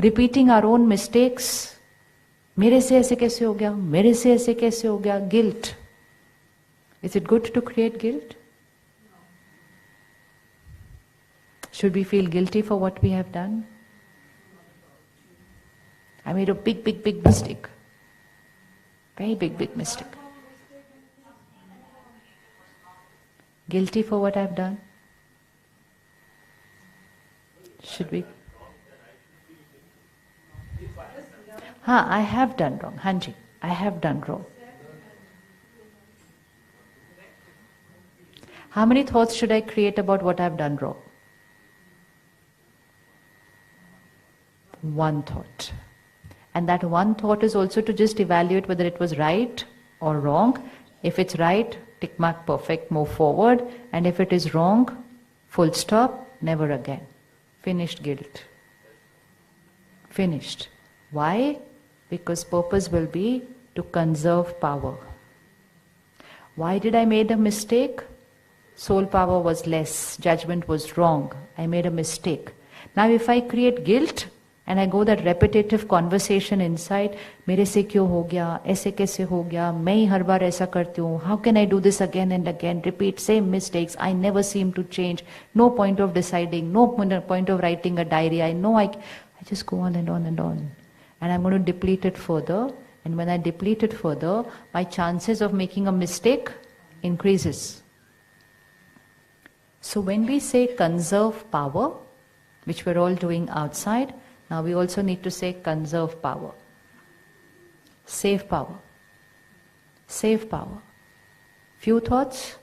repeating our own mistakes. मेरे से ऐसे कैसे हो गया, मेरे से ऐसे कैसे हो गया, guilt. Is it good to create guilt? Should we feel guilty for what we have done? I made a big, big, big mistake. Very big, big mistake. Guilty for what I've done? Should we? I have done wrong. Hanji, I have done wrong. How many thoughts should I create about what I've done wrong? One thought. And that one thought is also to just evaluate whether it was right or wrong. If it's right, tick mark, perfect, move forward. And if it is wrong, full stop, never again. Finished guilt. Finished. Why? Because purpose will be to conserve power. Why did I make a mistake? Soul power was less, judgment was wrong. I made a mistake. Now if I create guilt, and I go that repetitive conversation inside, मेरे से क्यों हो गया, ऐसे कैसे हो गया, मैं ही हर बार ऐसा करती हूँ, how can I do this again and again, repeat same mistakes, I never seem to change, no point of deciding, no point of writing a diary, I know I just go on and on and on. And I'm going to deplete it further, and when I deplete it further, my chances of making a mistake increases. So when we say conserve power, which we're all doing outside, now we also need to say conserve power. Save power. Save power. Few thoughts,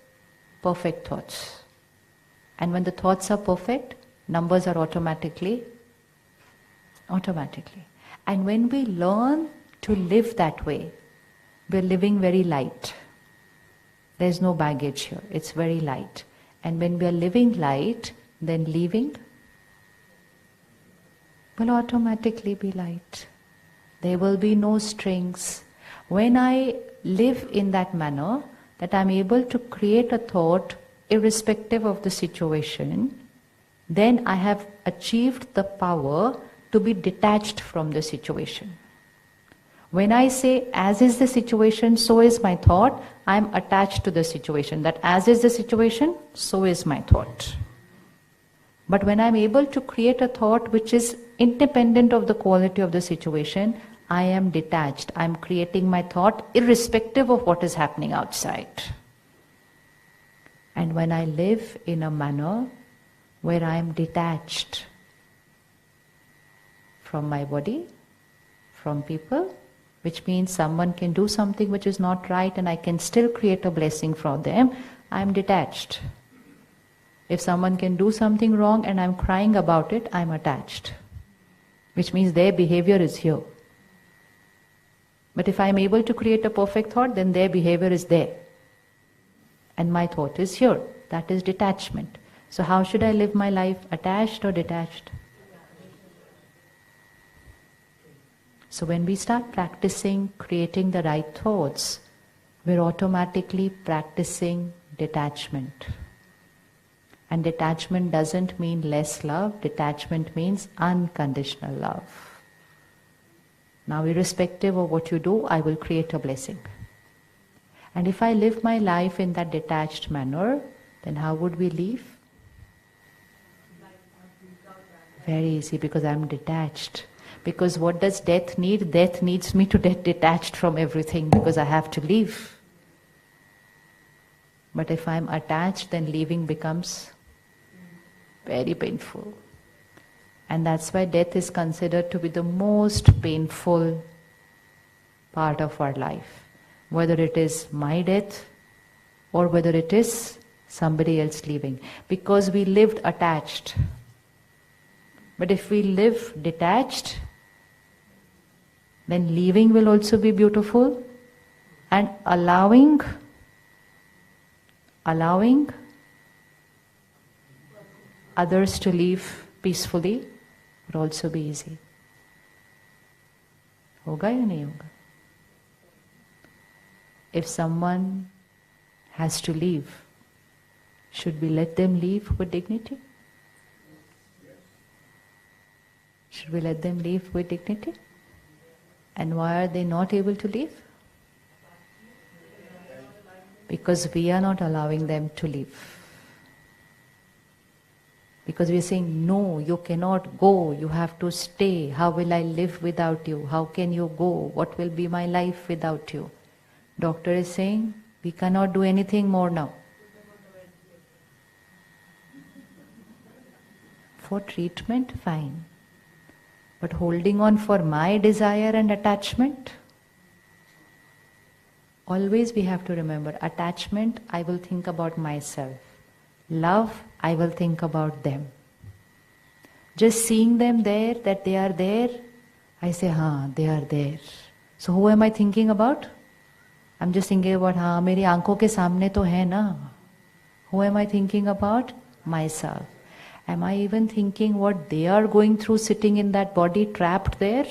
perfect thoughts. And when the thoughts are perfect, numbers are automatically. And when we learn to live that way, we're living very light. There's no baggage here. It's very light. And when we are living light, then leaving will automatically be light. There will be no strings. When I live in that manner, that I'm able to create a thought irrespective of the situation, then I have achieved the power to be detached from the situation. When I say, as is the situation, so is my thought, I'm attached to the situation. That as is the situation, so is my thought. But when I'm able to create a thought which is independent of the quality of the situation, I am detached. I'm creating my thought irrespective of what is happening outside. And when I live in a manner where I am detached from my body, from people, which means someone can do something which is not right and I can still create a blessing from them, I am detached. If someone can do something wrong and I'm crying about it, I'm attached. Which means their behavior is here. But if I'm able to create a perfect thought, then their behavior is there. And my thought is here. That is detachment. So how should I live my life? Attached or detached? So when we start practicing creating the right thoughts, we're automatically practicing detachment. And detachment doesn't mean less love. Detachment means unconditional love. Now, irrespective of what you do, I will create a blessing. And if I live my life in that detached manner, then how would we live? Very easy, because I'm detached. Because what does death need? Death needs me to get detached from everything because I have to leave. But if I'm attached, then leaving becomes very painful. And that's why death is considered to be the most painful part of our life. Whether it is my death or whether it is somebody else leaving. Because we lived attached. But if we live detached, then leaving will also be beautiful, and allowing others to live peacefully would also be easy. Hoga ya nahi hoga? If someone has to leave, should we let them leave with dignity? Should we let them leave with dignity? And why are they not able to leave? Because we are not allowing them to leave. Because we are saying, no, you cannot go, you have to stay. How will I live without you? How can you go? What will be my life without you? Doctor is saying, we cannot do anything more now. For treatment, fine. But holding on for my desire and attachment, always we have to remember, attachment, I will think about myself. Love, I will think about them. Just seeing them there, that they are there, I say, they are there. So who am I thinking about? I'm just thinking about, मेरी आंखों के सामने तो है ना. Who am I thinking about? Myself. Am I even thinking what they are going through sitting in that body trapped there?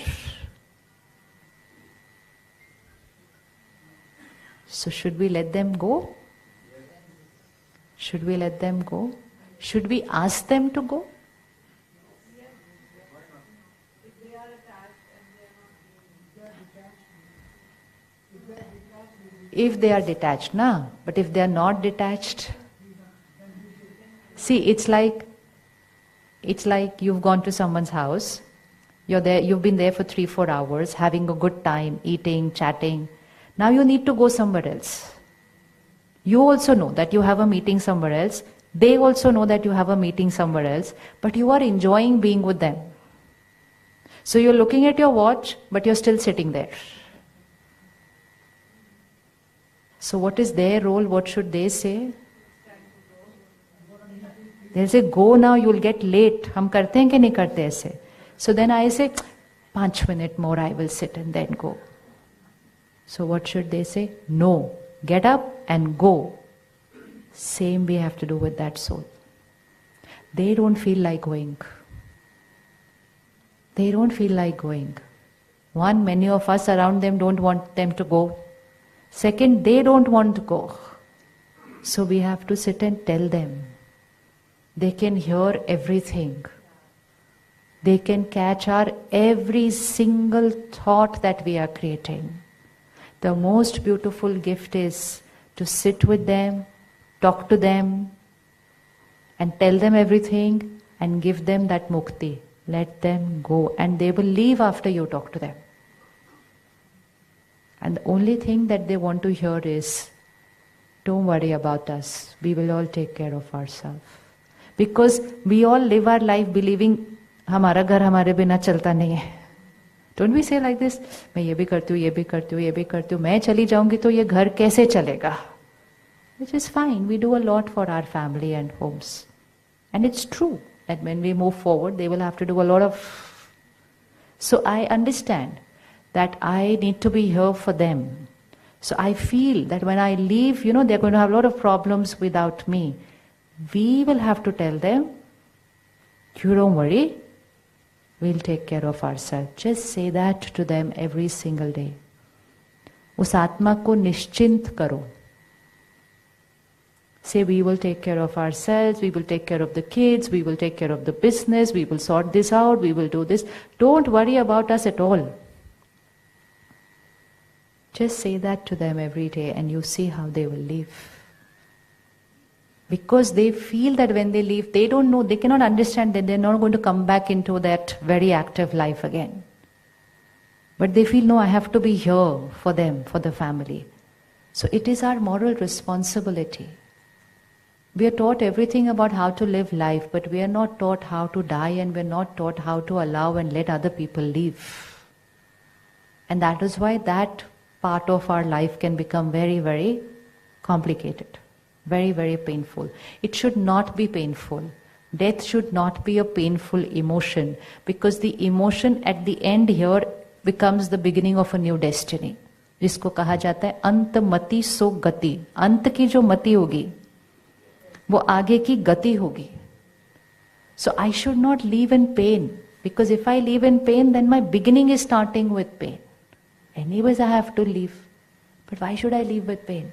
So should we let them go? Should we let them go? Should we ask them to go? If they are detached, na? But if they are not detached, see, it's like you've gone to someone's house, you're there, you've been there for 3-4 hours, having a good time, eating, chatting. Now you need to go somewhere else. You also know that you have a meeting somewhere else. They also know that you have a meeting somewhere else, but you are enjoying being with them. So you're looking at your watch, but you're still sitting there. So what is their role? What should they say? They'll say, go now, you'll get late. हम करते हैं कि नहीं करते ऐसे? So then I say, 5 minutes more I will sit and then go. So what should they say? No. Get up and go. Same we have to do with that soul. They don't feel like going. They don't feel like going. One, many of us around them don't want them to go. Second, they don't want to go. So we have to sit and tell them. They can hear everything. They can catch our every single thought that we are creating. The most beautiful gift is to sit with them, talk to them, and tell them everything and give them that mukti. Let them go, and they will leave after you talk to them. And the only thing that they want to hear is, don't worry about us, we will all take care of ourselves. Because we all live our life believing, हमारा घर हमारे बिना चलता नहीं है. Don't we say like this? मैं ये भी करती हूँ, ये भी करती हूँ, ये भी करती हूँ, मैं चली जाऊंगी तो ये घर कैसे चलेगा? Which is fine. We do a lot for our family and homes. And it's true that when we move forward, they will have to do a lot of... So I understand that I need to be here for them. So I feel that when I leave, they're going to have a lot of problems without me. We will have to tell them, you don't worry, we'll take care of ourselves. Just say that to them every single day. उस आत्मा को निश्चिंत करो. Say, we will take care of ourselves, we will take care of the kids, we will take care of the business, we will sort this out, we will do this. Don't worry about us at all. Just say that to them every day and you see how they will live. Because they feel that when they leave, they don't know, they cannot understand that they're not going to come back into that very active life again. But they feel, no, I have to be here for them, for the family. So it is our moral responsibility. We are taught everything about how to live life, but we are not taught how to die, and we are not taught how to allow and let other people live. And that is why that part of our life can become very, very complicated. Very, very painful. It should not be painful. Death should not be a painful emotion, because the emotion at the end here becomes the beginning of a new destiny. जिसको कहा जाता है अंत मति सो गति. अंत की जो मति होगी वो आगे की गति होगी. So I should not live in pain, because if I live in pain, then my beginning is starting with pain. Anyways, I have to live. But why should I live with pain?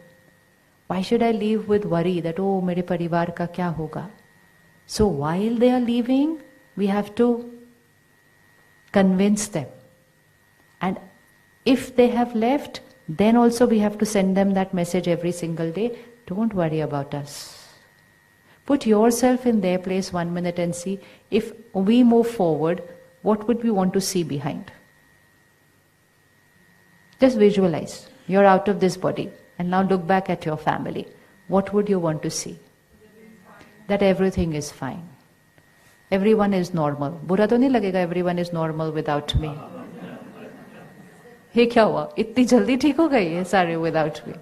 Why should I live with worry that, oh, मेरे परिवार का क्या होगा? So while they are leaving, we have to convince them. And If they have left, then also we have to send them that message every single day. Don't worry about us. Put yourself in their place 1 minute and see, if we move forward, what would we want to see behind? Just visualize. You're out of this body. And now look back at your family. What would you want to see? That everything is fine. Everyone is normal. बुरा तो नहीं लगेगा everyone is normal without me. ये क्या हुआ? इतनी जल्दी ठीक हो गई है सारे without me.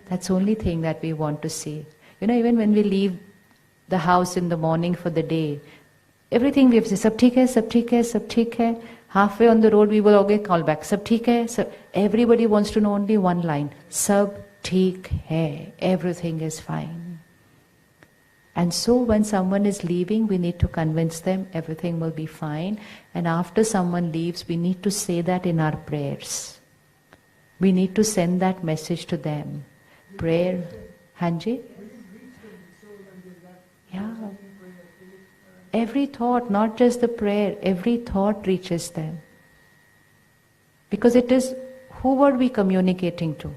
That's the only thing that we want to see. You know, even when we leave the house in the morning for the day, everything we have to say, सब ठीक है, सब ठीक है, सब ठीक है. Halfway on the road we will again call back, सब ठीक है. सब, everybody wants to know only one line. सब ठीक है. Everything is fine. And so when someone is leaving, we need to convince them everything will be fine. And after someone leaves, we need to say that in our prayers. We need to send that message to them. Prayer. Hanji? Yeah. Every thought, not just the prayer, every thought reaches them. Because it is, who are we communicating to?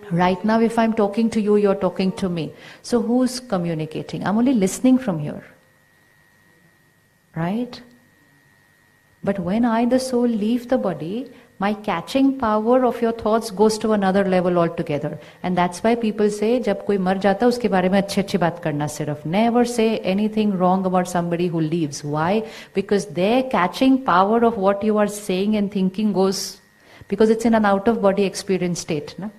Right now, if I'm talking to you, you're talking to me. So who's communicating? I'm only listening from here. Right? But when I, the soul, leave the body, my catching power of your thoughts goes to another level altogether. And that's why people say, जब कोई मर जाता है उसके बारे में अच्छी बात करना सिर्फ. Never say anything wrong about somebody who leaves. Why? Because their catching power of what you are saying and thinking goes, because it's in an out-of-body experience state. No?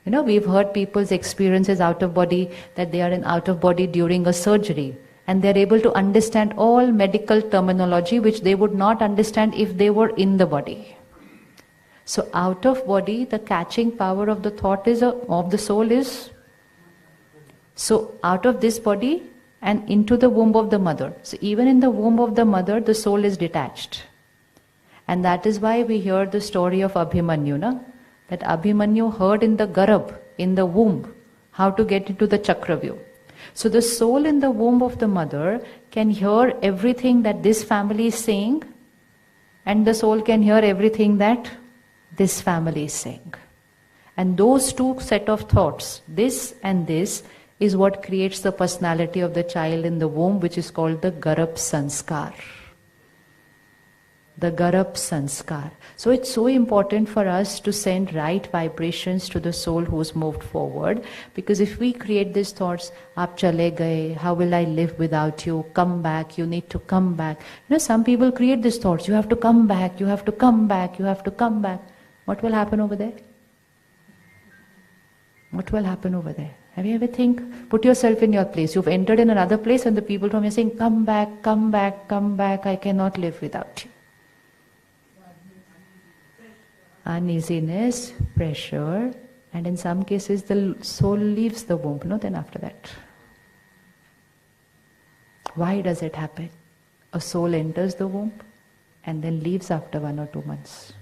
You know, we've heard people's experiences out of body, that they are in out of body during a surgery. And they're able to understand all medical terminology which they would not understand if they were in the body. So out of body, the catching power of the thought is, of the soul is, so out of this body and into the womb of the mother. So even in the womb of the mother, the soul is detached. And that is why we hear the story of Abhimanyu, no? That Abhimanyu heard in the garab, in the womb, how to get into the Chakravyu. So the soul in the womb of the mother can hear everything that this family is saying, and the soul can hear everything that this family is saying. And those two set of thoughts, this and this, is what creates the personality of the child in the womb, which is called the garab sanskar. The garab sanskar. So it's so important for us to send right vibrations to the soul who's moved forward, because if we create these thoughts, aap chale gaye, how will I live without you, come back, you need to come back. You know, some people create these thoughts, you have to come back, you have to come back, you have to come back. What will happen over there? What will happen over there? Have you ever put yourself in your place. You've entered in another place and the people from you are saying, come back, come back, come back, I cannot live without you. Uneasiness, pressure, and in some cases the soul leaves the womb, no? Then after that. Why does it happen? A soul enters the womb and then leaves after 1 or 2 months.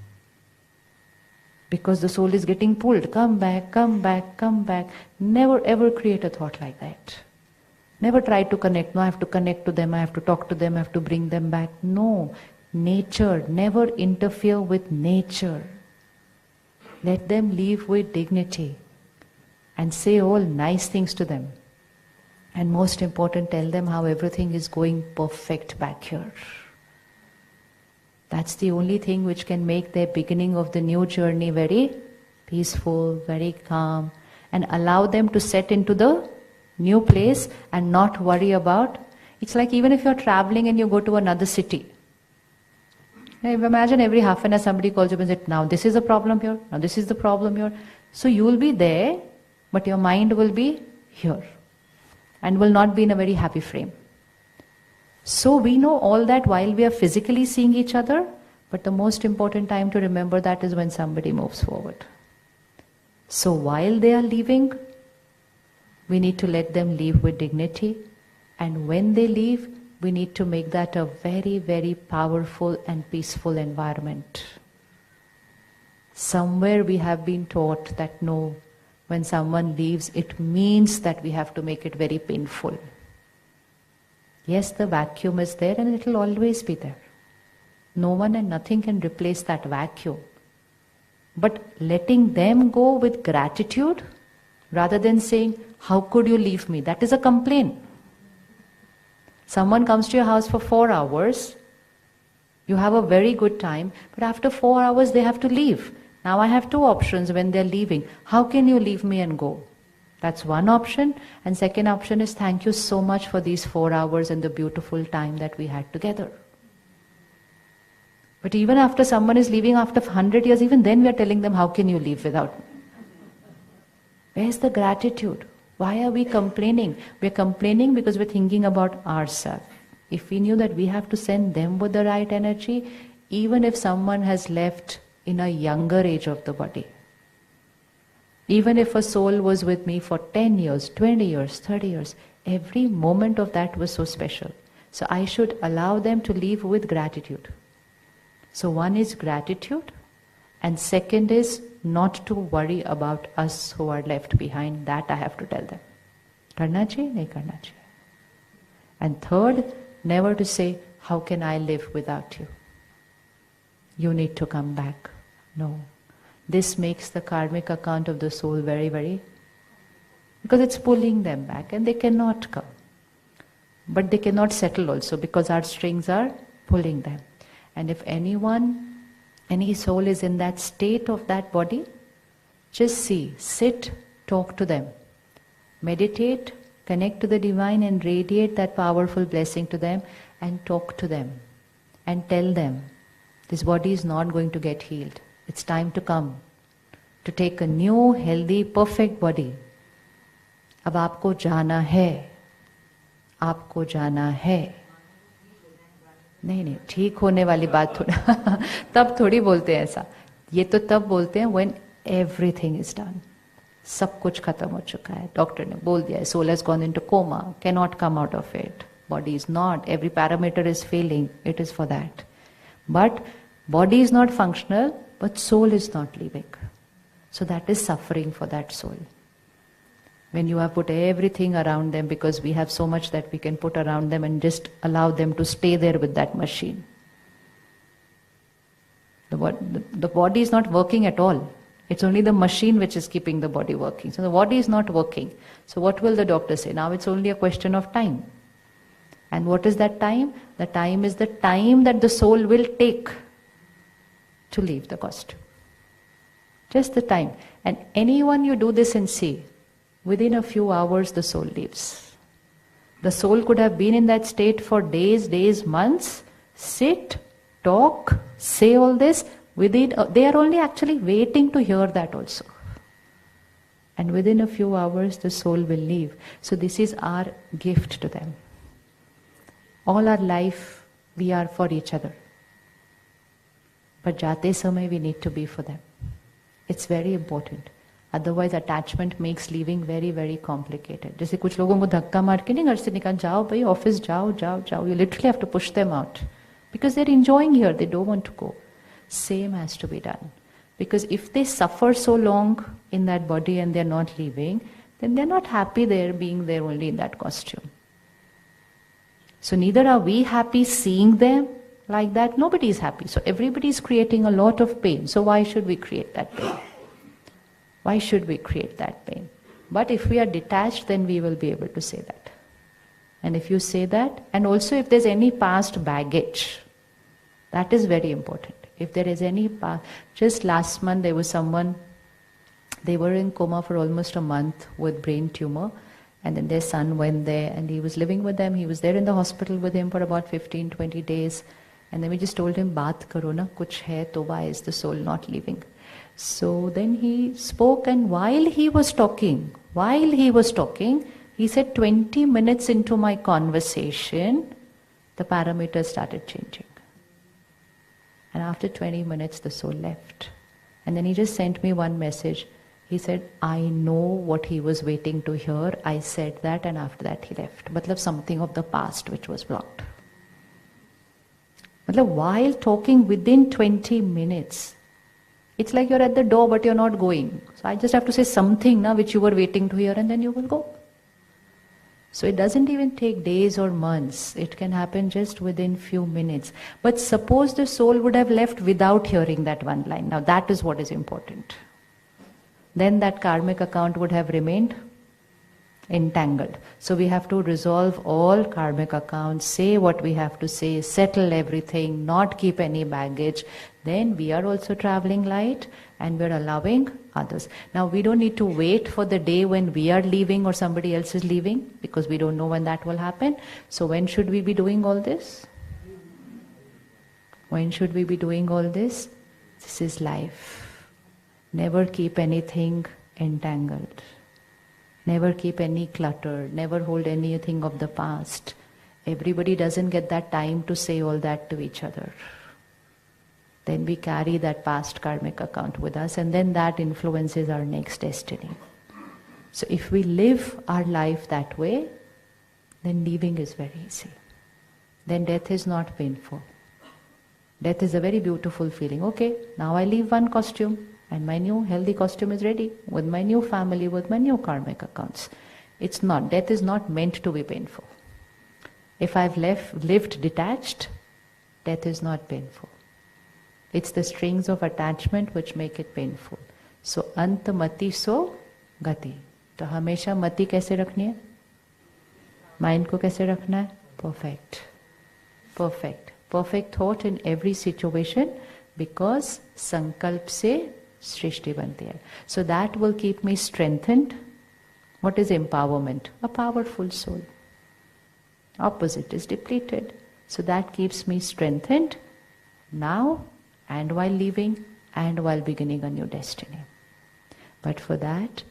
Because the soul is getting pulled, come back, come back, come back. Never ever create a thought like that. Never try to connect, no, I have to connect to them, I have to talk to them, I have to bring them back. No, nature, never interfere with nature. Let them leave with dignity and say all nice things to them. And most important, tell them how everything is going perfect back here. That's the only thing which can make their beginning of the new journey very peaceful, very calm, and allow them to set into the new place and not worry about. It's like even if you're traveling and you go to another city. Now imagine every half an hour somebody calls you and says, now this is the problem here, now this is the problem here. So you will be there, but your mind will be here and will not be in a very happy frame. So we know all that while we are physically seeing each other, but the most important time to remember that is when somebody moves forward. So while they are leaving, we need to let them leave with dignity, and when they leave, we need to make that a very, very powerful and peaceful environment. Somewhere we have been taught that no, when someone leaves, it means that we have to make it very painful. Yes, the vacuum is there and it will always be there. No one and nothing can replace that vacuum. But letting them go with gratitude, rather than saying, how could you leave me? That is a complaint. Someone comes to your house for 4 hours, you have a very good time, but after 4 hours they have to leave. Now I have 2 options when they're leaving. How can you leave me and go? That's one option. And second option is, thank you so much for these 4 hours and the beautiful time that we had together. But even after someone is leaving after 100 years, even then we are telling them, how can you leave without me? Where's the gratitude? Why are we complaining? We're complaining because we're thinking about ourselves. If we knew that we have to send them with the right energy, even if someone has left in a younger age of the body, even if a soul was with me for 10 years, 20 years, 30 years, every moment of that was so special. So I should allow them to leave with gratitude. So one is gratitude, and second is not to worry about us who are left behind. That I have to tell them. Karna chahiye, nahi karna chahiye. And third, never to say, how can I live without you? You need to come back. No. This makes the karmic account of the soul very, very... because it's pulling them back and they cannot come. But they cannot settle also because our strings are pulling them. And if anyone, any soul is in that state of that body, just see, sit, talk to them. Meditate, connect to the divine and radiate that powerful blessing to them and talk to them. And tell them, this body is not going to get healed. It's time to come. To take a new, healthy, perfect body. अब आपको जाना है. आपको जाना है. नहीं, ठीक होने वाली बात थोड़ा तब थोड़ी बोलते हैं ऐसा. ये तो तब बोलते हैं when everything is done. सब कुछ खत्म हो चुका है. डॉक्टर ने बोल दिया है, soul has gone into coma, cannot come out of it. Body is not, every parameter is failing. It is for that. But body is not functional, but soul is not leaving. So that is suffering for that soul. When you have put everything around them, because we have so much that we can put around them and just allow them to stay there with that machine. The body is not working at all. It's only the machine which is keeping the body working. So the body is not working. So what will the doctor say? Now it's only a question of time. And what is that time? The time is the time that the soul will take to leave the costume. Just the time. And anyone you do this and see, within a few hours the soul leaves. The soul could have been in that state for days, months. Sit, talk, say all this. They are only actually waiting to hear that also. And within a few hours the soul will leave. So this is our gift to them. All our life we are for each other. But jate samay we need to be for them. It's very important. Otherwise attachment makes leaving very, very complicated. जैसे कुछ लोगों को धक्का मार के नहीं घर से निकाल, जाओ भाई ऑफिस जाओ. You literally have to push them out. Because they're enjoying here, they don't want to go. Same has to be done. Because if they suffer so long in that body and they're not leaving, then they're not happy there being there only in that costume. So neither are we happy seeing them like that. Nobody is happy. So everybody is creating a lot of pain. So why should we create that pain? Why should we create that pain? But if we are detached, then we will be able to say that. And if you say that, and also if there's any past baggage, that is very important. If there is any past, just last month there was someone, they were in coma for almost a month with brain tumor, and then their son went there and he was living with them. He was there in the hospital with him for about 15-20 days. And then we just told him, baat karo na, kuch hai to why is the soul not leaving? So then he spoke, and while he was talking, he said 20 minutes into my conversation, the parameters started changing. And after 20 minutes, the soul left. And then he just sent me one message. He said, I know what he was waiting to hear. I said that, and after that he left. Matlab something of the past which was blocked. Matlab while talking within 20 minutes, it's like you're at the door but you're not going. So I just have to say something now which you were waiting to hear, and then you will go. So it doesn't even take days or months. It can happen just within few minutes. But suppose the soul would have left without hearing that one line. Now that is what is important. Then that karmic account would have remained entangled. So we have to resolve all karmic accounts, say what we have to say, settle everything, not keep any baggage. Then we are also traveling light and we are allowing others. Now we don't need to wait for the day when we are leaving or somebody else is leaving, because we don't know when that will happen. So when should we be doing all this? When should we be doing all this? This is life. Never keep anything entangled. Never keep any clutter. Never hold anything of the past. Everybody doesn't get that time to say all that to each other. Then we carry that past karmic account with us, and then that influences our next destiny. So if we live our life that way, then leaving is very easy. Then death is not painful. Death is a very beautiful feeling. Okay, now I leave one costume and my new healthy costume is ready with my new family, with my new karmic accounts. It's not. Death is not meant to be painful. If I've lived detached, death is not painful. It's the strings of attachment which make it painful. So, ant mati so gati. तो हमेशा मति कैसे रखनी है? Mind को कैसे रखना है? Perfect. Perfect. Perfect thought in every situation, because संकल्प से सृष्टि बनती है. So that will keep me strengthened. What is empowerment? A powerful soul. Opposite is depleted. So that keeps me strengthened now and while leaving and while beginning a new destiny. But for that,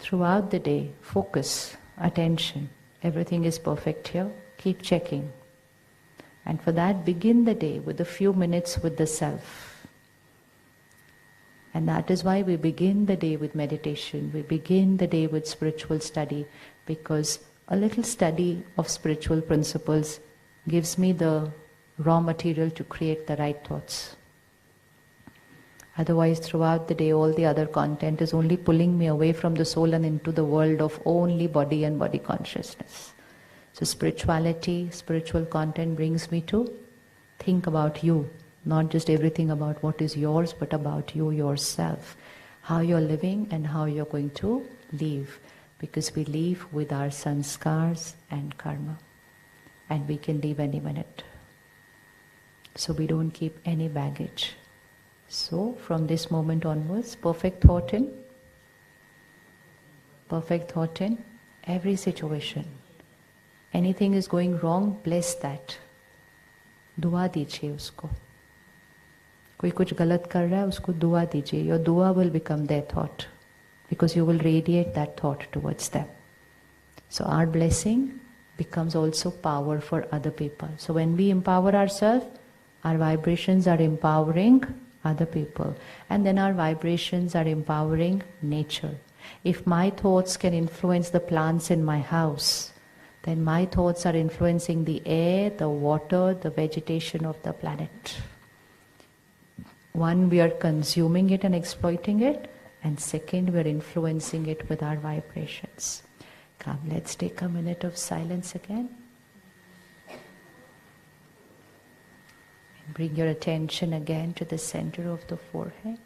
throughout the day, focus, attention. Everything is perfect here. Keep checking. And for that, begin the day with a few minutes with the self. And that is why we begin the day with meditation. We begin the day with spiritual study, because a little study of spiritual principles gives me the raw material to create the right thoughts. Otherwise, throughout the day, all the other content is only pulling me away from the soul and into the world of only body and body consciousness. So spirituality, spiritual content brings me to think about you, not just everything about what is yours, but about you yourself, how you're living and how you're going to live, because we live with our sanskars and karma, and we can leave any minute. So we don't keep any baggage. So from this moment onwards, perfect thought in every situation. Anything is going wrong, bless that. दुआ दीजिए उसको. कोई कुछ गलत कर रहा है, उसको दुआ दीजिए. Your dua will become their thought, because you will radiate that thought towards them. So our blessing becomes also power for other people. So when we empower ourselves, our vibrations are empowering other people, and then our vibrations are empowering nature. If my thoughts can influence the plants in my house, then my thoughts are influencing the air, the water, the vegetation of the planet. One, we are consuming it and exploiting it, and second, we are influencing it with our vibrations. Come, let's take a minute of silence again. Bring your attention again to the center of the forehead.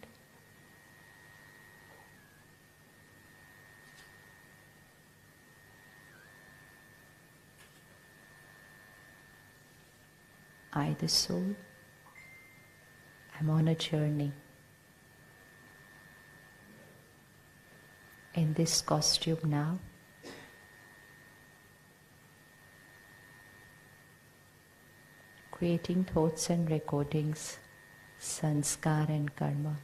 I, the soul, am on a journey. In this costume now, creating thoughts and recordings, sanskar and karma.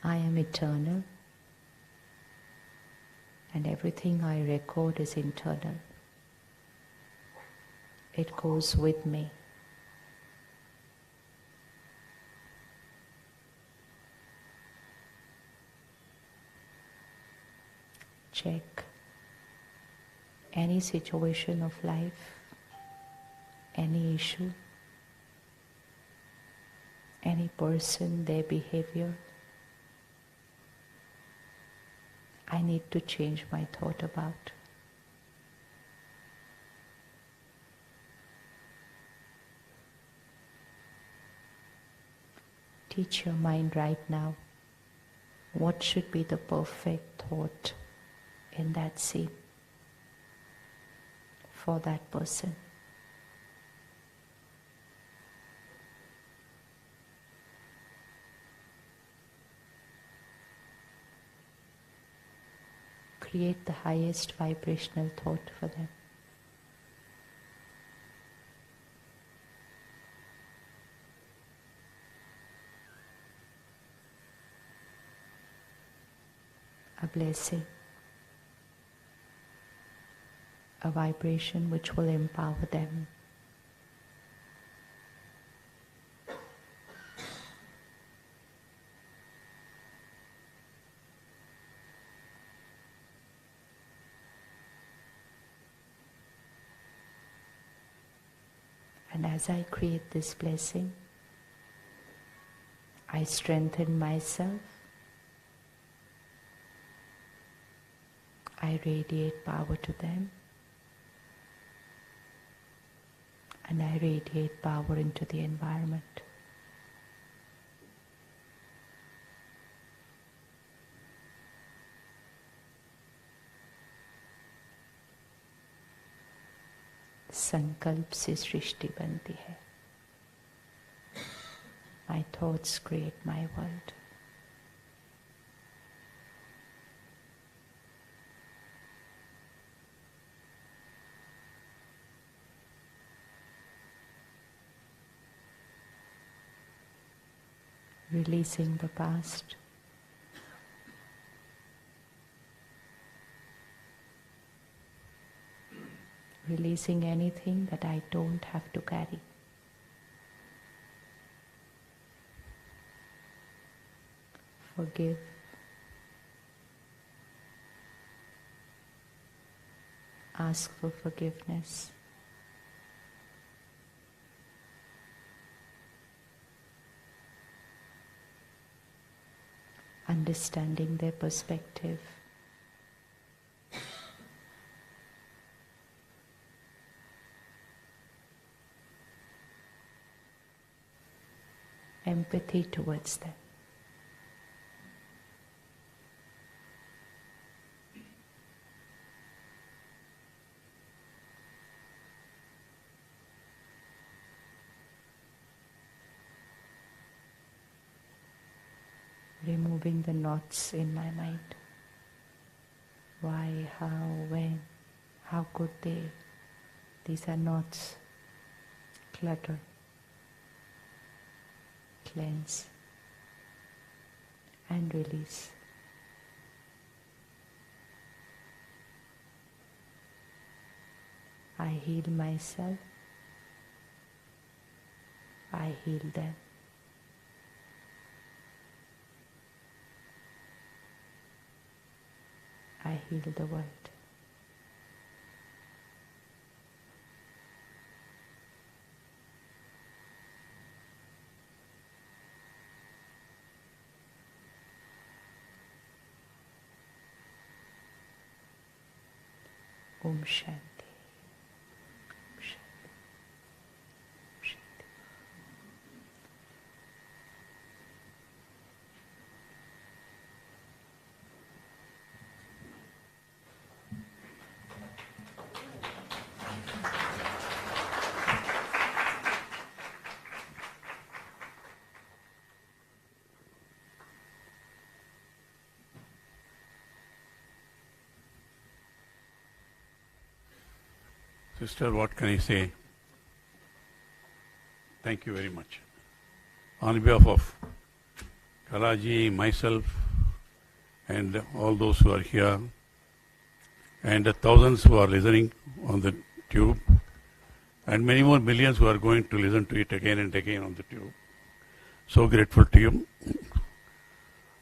I am eternal, and everything I record is internal. It goes with me. Check any situation of life, any issue, any person, their behavior. I need to change my thought about. Teach your mind right now what should be the perfect thought in that scene for that person. Create the highest vibrational thought for them. A blessing, a vibration which will empower them. And as I create this blessing, I strengthen myself. I radiate power to them, and I radiate power into the environment. संकल्प से सृष्टि बनती है. My thoughts create my world. Releasing the past. Releasing anything that I don't have to carry. Forgive. Ask for forgiveness. Understanding their perspective. Empathy towards them. Removing the knots in my mind. Why, how, when, how could they? These are knots. Clutter. Cleanse. And release. I heal myself. I heal them. I heal the world. Om Shanti. Om Shanti. Om Shanti. Sister, what can I say? Thank you very much. On behalf of Kalaji, myself, and all those who are here, and the thousands who are listening on the tube, and many more millions who are going to listen to it again and again on the tube. So grateful to you.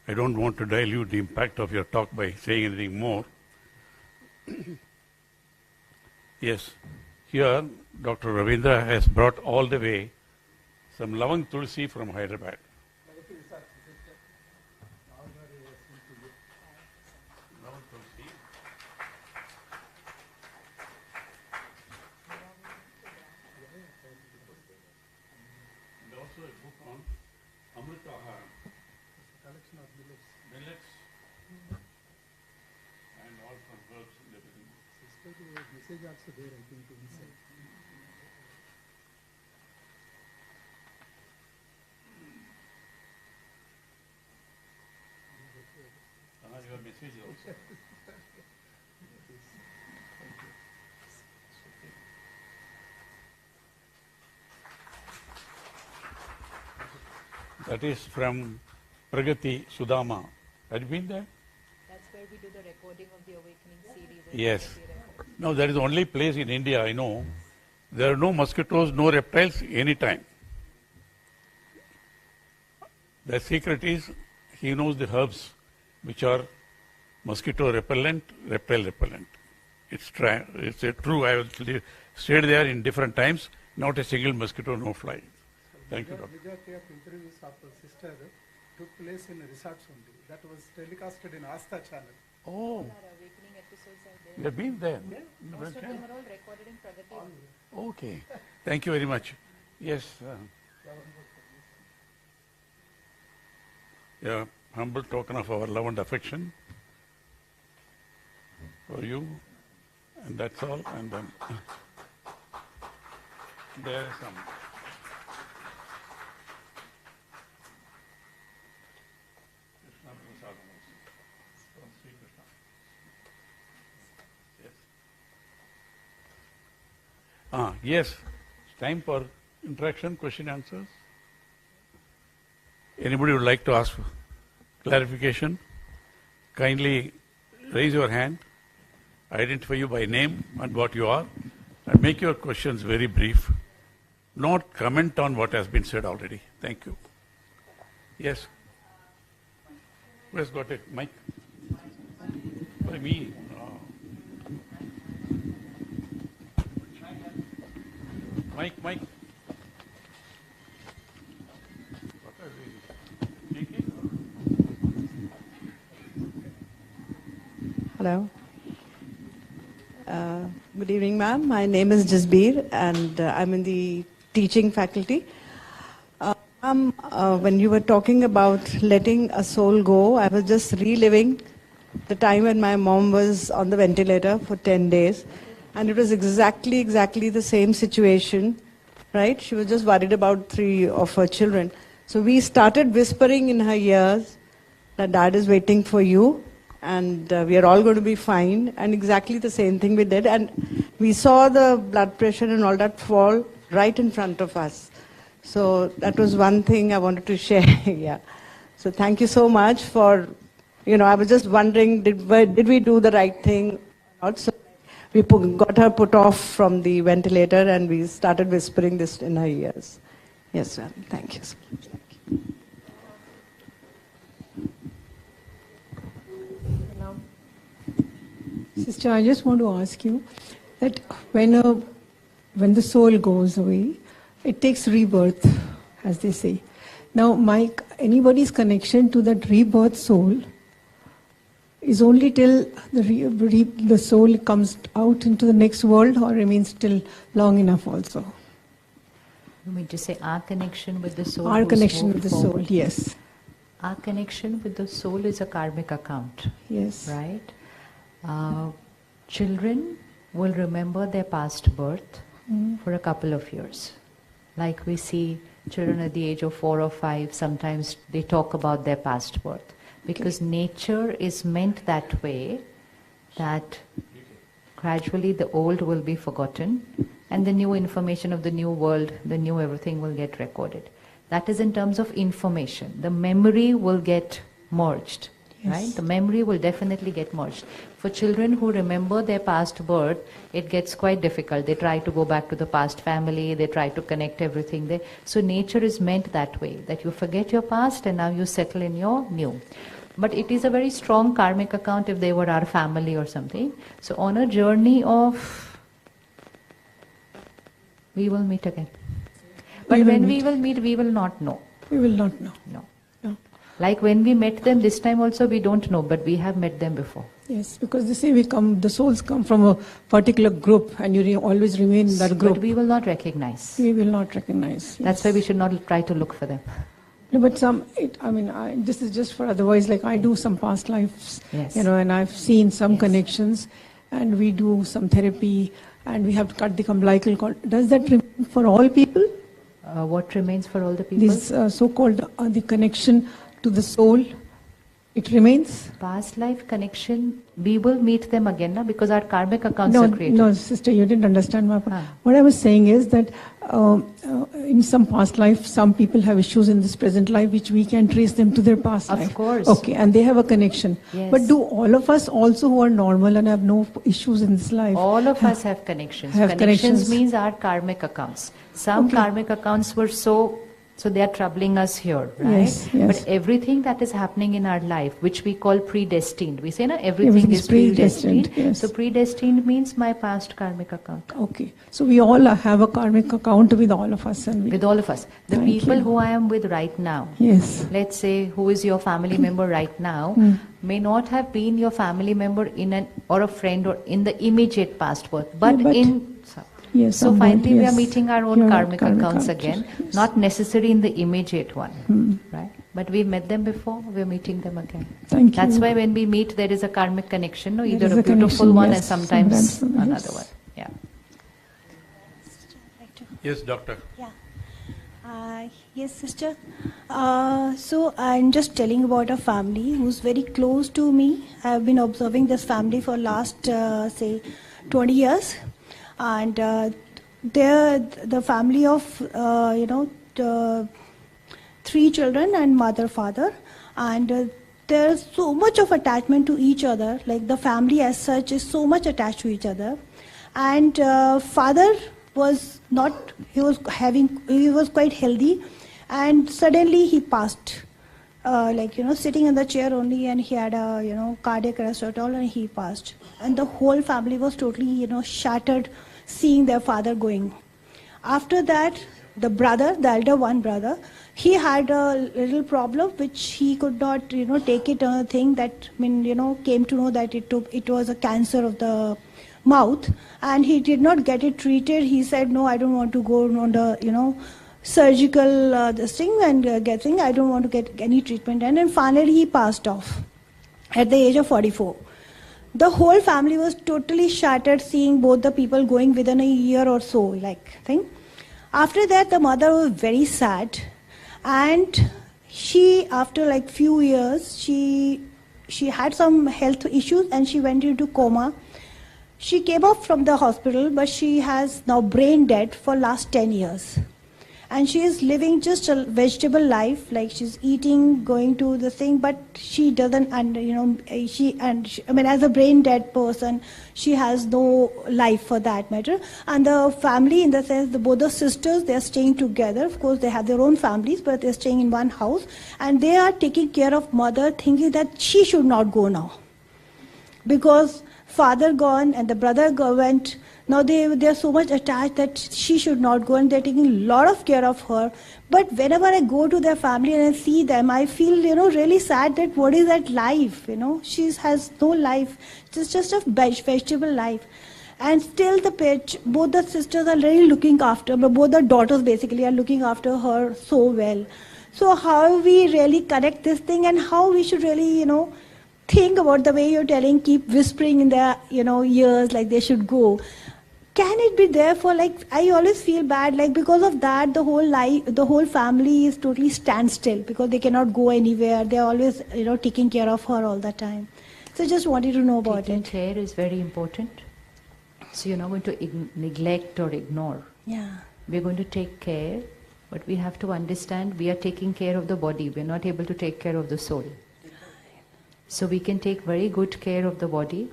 I don't want to dilute the impact of your talk by saying anything more. Yes, here Dr. Ravindra has brought all the way some Lavang Tulsi from Hyderabad. Lavang And also a book on Amrita Aharam, Collection of millets, and all from herbs and everything. Sister message also there, I think, inside. Your message also. That is from Pragati Sudama. Have you been there? That's where we do the recording of the Awakening series. Yes. No, that is the only place in India I know. There are no mosquitoes, no reptiles anytime. The secret is he knows the herbs which are mosquito repellent, reptile repellent. It's true. I have stayed there in different times. Not a single mosquito, no fly. Thank you, Doctor. Majority of interviews of sister took place in resorts only. That was telecasted in Asta channel. Oh, Awakening episodes are there. you have been there? Most of them are all recorded in Pragati. Okay. Thank you very much. Yes. Yeah, humble token of our love and affection for you. And that's all. And then there is some. Krishna Prasadam also. From Sri Krishna. Yes. Yes. It's time for interaction, question, answers. Anybody would like to ask clarification? Kindly raise your hand, identify you by name and what you are, and make your questions very brief. Not comment on what has been said already. Thank you. Yes. Who has got a mic? By me. Oh. Mic. What are we speaking? Hello. Good evening, ma'am. My name is Jasbir, and I'm in the teaching faculty. When you were talking about letting a soul go, I was just reliving the time when my mom was on the ventilator for 10 days. And it was exactly the same situation, right? She was just worried about 3 of her children. So we started whispering in her ears that Dad is waiting for you, and we are all going to be fine. And exactly the same thing we did. And we saw the blood pressure and all that fall right in front of us. So that was one thing I wanted to share. Yeah. So thank you so much for, I was just wondering, did we do the right thing? Also, we got her put off from the ventilator and we started whispering this in her ears. Yes, ma'am. Thank you so much. Hello. Sister, I just want to ask you that when the soul goes away, it takes rebirth, as they say. Now, anybody's connection to that rebirth soul is only till the soul comes out into the next world, or remains still long enough also? You mean to say our connection with the soul? Our connection with the soul, yes. Our connection with the soul is a karmic account. Yes. Right? Children will remember their past birth for a couple of years. Like we see children at the age of 4 or 5, sometimes they talk about their past birth. Because nature is meant that way, that gradually the old will be forgotten and the new information of the new world, the new everything will get recorded. That is in terms of information. The memory will get merged. Yes. Right? The memory will definitely get merged. For children who remember their past birth, it gets quite difficult. They try to go back to the past family, they try to connect everything there. So nature is meant that way, that you forget your past and now you settle in your new. But it is a very strong karmic account if they were our family or something. So on a journey of, we will meet again. But when we will meet, we will not know. We will not know. No. No. Like when we met them this time also, we don't know, but we have met them before. Yes, because they say the souls come from a particular group, and you always remain in that group. But we will not recognize. We will not recognize. Yes. That's why we should not try to look for them. No, but this is just for otherwise, like I do some past lives, Yes. And I've seen some Yes. connections, and we do some therapy, and we have to cut the umbilical cord. Does that remain for all people? What remains for all the people? This so-called the connection to the soul, it remains? Past life connection, we will meet them again, na? Because our karmic accounts are created. No, sister, you didn't understand my point. Ah. What I was saying is that in some past life, some people have issues in this present life which we can trace them to their past life. Of course. Okay, and they have a connection. Yes. But do all of us also who are normal and have no issues in this life? All of us have connections. Have Connections connections. means our karmic accounts. Some Okay. karmic accounts were so they are troubling us here, right? Yes, yes. But everything that is happening in our life, which we call predestined, we say, na, everything Everything is is predestined, predestined. yes. So predestined means my past karmic account. Okay, so we all have a karmic account with all of us. With all of us. The Thank people you. who I am with right now, Yes. let's say who is your family member right now, may not have been your family member or a friend or in the immediate past birth, but Yeah, but- in... Yes, So somewhat, finally we are yes. meeting our own Your karmic accounts accounts, again, yes. not necessarily in the immediate one, right? But we've met them before, we're meeting them again. Thank That's you. why when we meet there is a karmic connection, no? There Either is a a beautiful connection, one yes, and sometimes sometimes, another yes. one. Yeah. Yes, doctor. Yeah. Yes, sister. So I'm just telling about a family who's very close to me. I've been observing this family for last, say, 20 years. And they're the family of, 3 children and mother, father. And there's so much of attachment to each other. Like the family as such is so much attached to each other. And father was not, he was quite healthy. And suddenly he passed. Sitting in the chair only, and he had a, cardiac arrest at all, and he passed. And the whole family was totally, shattered seeing their father going. After that, the elder one brother, he had a little problem which he could not, take it on a thing that, came to know that it was a cancer of the mouth, and he did not get it treated. He said, no, I don't want to go on the, surgical this thing and getting, I don't want to get any treatment. And then finally he passed off at the age of 44. The whole family was totally shattered seeing both the people going within a year or so, thing. After that, the mother was very sad, and she, after few years, she had some health issues and she went into coma. She came up from the hospital, but she has now brain dead for last 10 years. And she is living just a vegetable life, like she's eating, going to the thing, but she doesn't, and as a brain dead person, she has no life for that matter. And the family, in the sense, both the sisters, they're staying together. Of course, they have their own families, but they're staying in one house. And they are taking care of mother, thinking that she should not go now. Because father gone and the brother went. Now they're so much attached that she should not go, and they're taking a lot of care of her. But whenever I go to their family and I see them, I feel, really sad that what is that life, She has no life. It's just a vegetable life. And still both the sisters are really looking after, but both the daughters basically are looking after her so well. So how we really connect this thing, and how we should really, think about the way you're telling, keep whispering in their, ears like they should go. Can it be there for I always feel bad, because of that, the whole family is totally standstill because they cannot go anywhere. They're always, taking care of her all the time. So just wanted to know about Taking it. care is very important. So you're not going to neglect or ignore. Yeah. We're going to take care, but we have to understand we are taking care of the body. We're not able to take care of the soul. So we can take very good care of the body,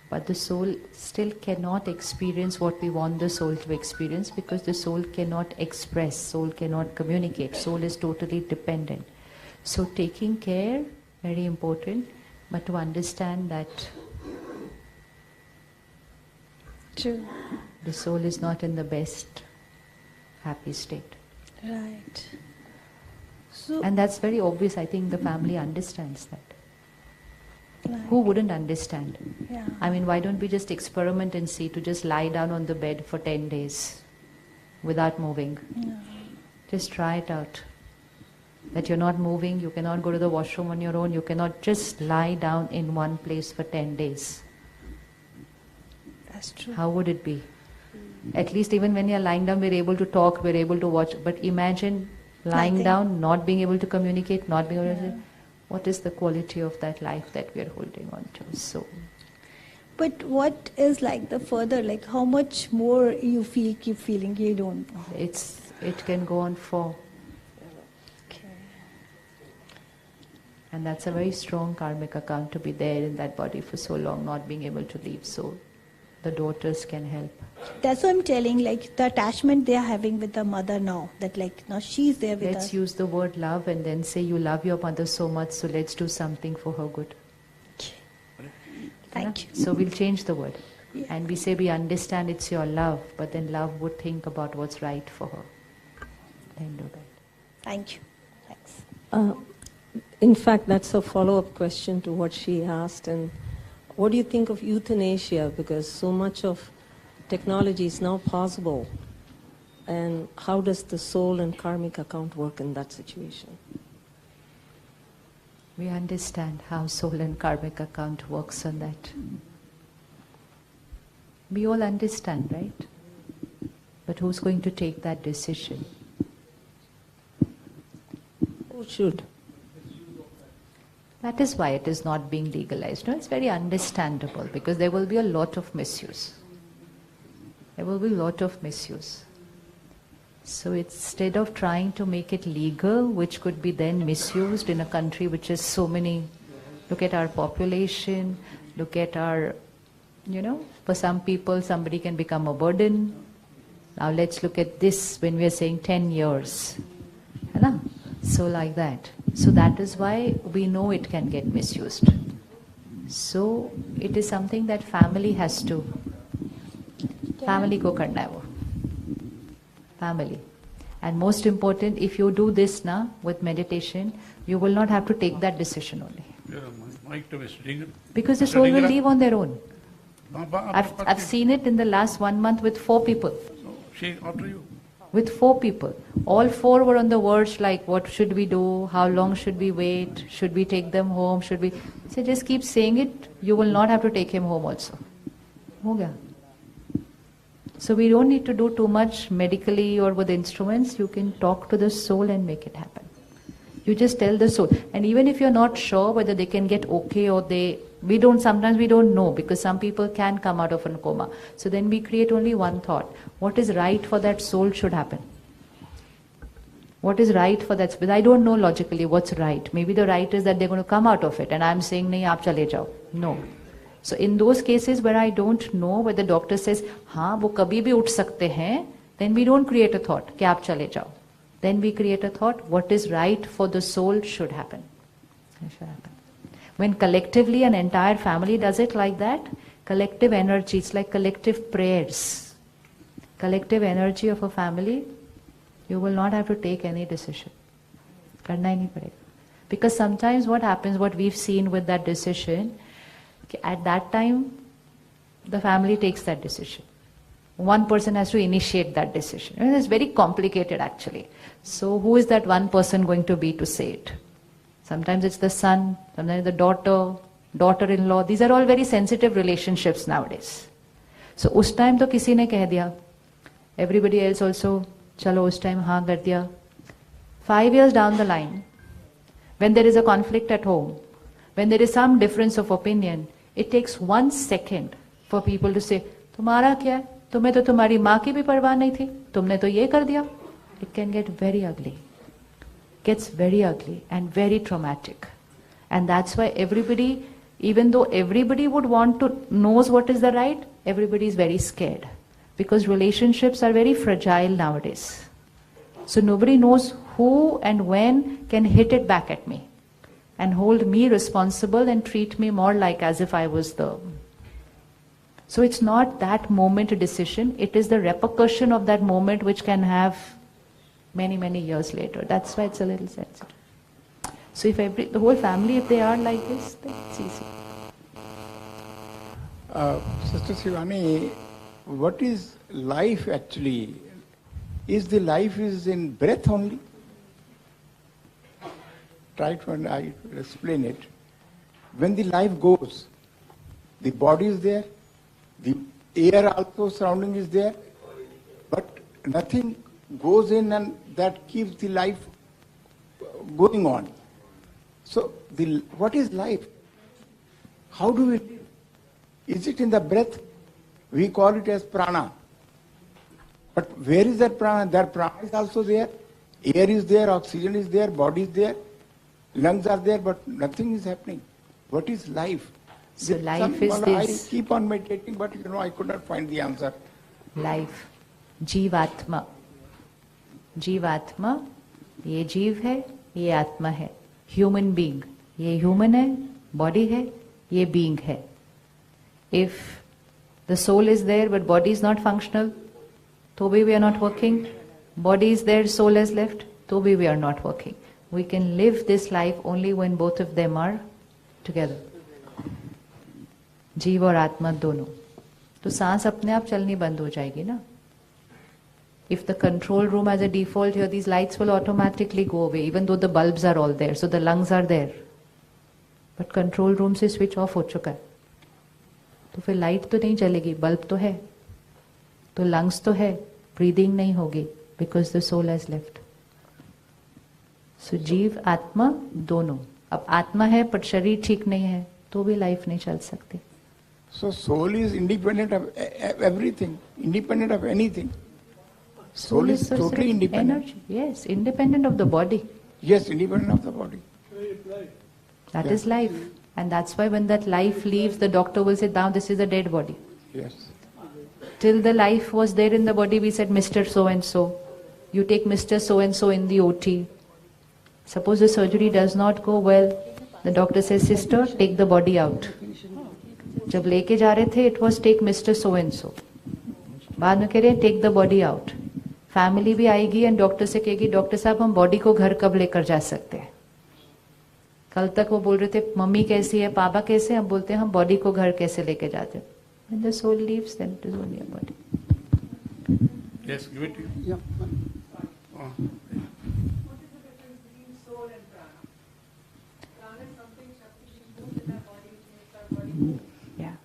but the soul still cannot experience what we want the soul to experience, because the soul cannot express, soul cannot communicate, soul is totally dependent. So taking care, very important, but to understand that True. the soul is not in the best happy state. Right. And that's very obvious. I think the family understands that. Who wouldn't understand? Yeah. I mean, why don't we just experiment and see to just lie down on the bed for 10 days without moving? Yeah. Just try it out. That you're not moving, you cannot go to the washroom on your own, you cannot just lie down in one place for 10 days. That's true. How would it be? At least even when you're lying down, we're able to talk, we're able to watch. But imagine lying Nothing. down, not being able to communicate, not being able to... What is the quality of that life that we are holding on to? So, But what is like the further, like how much more you feel, keep feeling, you don't know. it can go on for... Okay. And that's a very strong karmic account to be there in that body for so long, not being able to leave. So the daughters can help. That's what I'm telling, like the attachment they are having with the mother now, that like now she's there with Let's us. use the word love and then say you love your mother so much, so let's do something for her good. Thank you. So we'll change the word. Yeah. And we say we understand it's your love, but then love would think about what's right for her. Then do that. Thank you. Thanks. In fact, that's a follow-up question to what she asked. And what do you think of euthanasia? Because so much of technology is now possible. And how does the soul and karmic account work in that situation? We understand how soul and karmic account works on that. We all understand, right? But who's going to take that decision? Who should? That is why it is not being legalized. No, it's very understandable because there will be a lot of misuse. There will be a lot of misuse. So instead of trying to make it legal, which could be then misused in a country which is so many, look at our population, look at our, for some people somebody can become a burden. Now let's look at this when we are saying 10 years. So like that. So that is why we know it can get misused. So it is something that family has to, family ko karna hai wo. Family. And most important, if you do this now with meditation, you will not have to take that decision only. Because the soul will leave on their own. I've seen it in the last 1 month with 4 people. With 4 people. All 4 were on the verge like, what should we do? How long should we wait? Should we take them home? Should we? So just keep saying it. You will not have to take him home also. Ho gaya. So we don't need to do too much medically or with instruments. You can talk to the soul and make it happen. You just tell the soul. And even if you're not sure whether they can get okay or sometimes we don't know because some people can come out of a coma. So then we create only one thought. What is right for that soul should happen. What is right for that? But I don't know logically what's right. Maybe the right is that they're going to come out of it and I'm saying, nahi, aap chale jao. No. So in those cases where I don't know, where the doctor says, हाँ वो कभी भी उठ सकते हैं, then we don't create a thought, कि आप चले जाओ. Then we create a thought, what is right for the soul should happen. It should happen. When collectively an entire family does it like that, collective energy, it's like collective prayers. Collective energy of a family, you will not have to take any decision. करना ही नहीं पड़ेगा. Because sometimes what happens, what we've seen with that decision, at that time, the family takes that decision. One person has to initiate that decision. And it's very complicated actually. So who is that one person going to be to say it? Sometimes it's the son, sometimes the daughter, daughter-in-law. These are all very sensitive relationships nowadays. So उस time तो किसी ने कह दिया. Everybody else also, चलो उस time हाँ कर दिया. 5 years down the line, when there is a conflict at home, when there is some difference of opinion, it takes 1 second for people to say, तुम्हारा क्या है? तुम्हें तो तुम्हारी माँ की भी परवाह नहीं थी, तुमने तो ये कर दिया. It can get very ugly. Gets very ugly and very traumatic. And that's why everybody, even though everybody would want to knows what is the right, everybody is very scared. Because relationships are very fragile nowadays. So nobody knows who and when can hit it back at me and hold me responsible and treat me more like as if I was the... So it's not that moment a decision, it is the repercussion of that moment which can have many, many years later. That's why it's a little sensitive. So if the whole family, if they are like this, then it's easy. Sister Shivani, what is life actually? Is the life is in breath only? Try to explain it. When the life goes, the body is there, the air also surrounding is there, but nothing goes in and that keeps the life going on. So what is life? How do we live? Is it in the breath? We call it as prana. But where is that prana? That prana is also there. Air is there, oxygen is there, body is there, lungs are there, but nothing is happening. What is life? So life is this. I keep on meditating, but I could not find the answer. Life. जीवात्मा. जीवात्मा, ये जीव है, ये आत्मा है. Human being. ये human है, body है, ये being है. If the soul is there but body is not functional, तो भी we are not working. Body is there, soul has left, तो भी we are not working. We can live this life only when both of them are together. जीव और आत्मा दोनों. तो सांस अपने आप चलनी बंद हो जाएगी ना. If the control room as a default here, these lights will automatically go away, even though the bulbs are all there, so the lungs are there. But control room से switch off हो चुका है. तो फिर light तो नहीं चलेगी, bulb तो है, तो लंग्स तो है, ब्रीदिंग नहीं होगी, because the soul has left. So जीव आत्मा दोनों. अब आत्मा है पर शरीर ठीक नहीं है तो भी लाइफ नहीं चल सकती. So soul is independent of everything, independent of anything. Soul is totally independent. Energy, yes, independent of the body. Yes, independent of the body. That is life. And that's why when that life leaves, the doctor will say, now this is a dead body. Yes. Till the life was there in the body, we said, Mr. So-and-so. You take Mr. So-and-so in the OT. Suppose the surgery does not go well. The doctor says, sister, take the body out. जब लेके जा रहे थे, it was take Mr. So-and-so. बाद में कह रहे हैं, take the body out. Family भी आएगी एंड डॉक्टर से कहेगी, डॉक्टर साहब हम बॉडी को घर कब लेकर जा सकते हैं. कल तक वो बोल रहे थे मम्मी कैसी है, पापा कैसे, हम बोलते हैं हम बॉडी को घर कैसे लेके जाते हैं. When the soul leaves, then it is only a body. Yes, give it to you. Yeah. Oh. Yeah.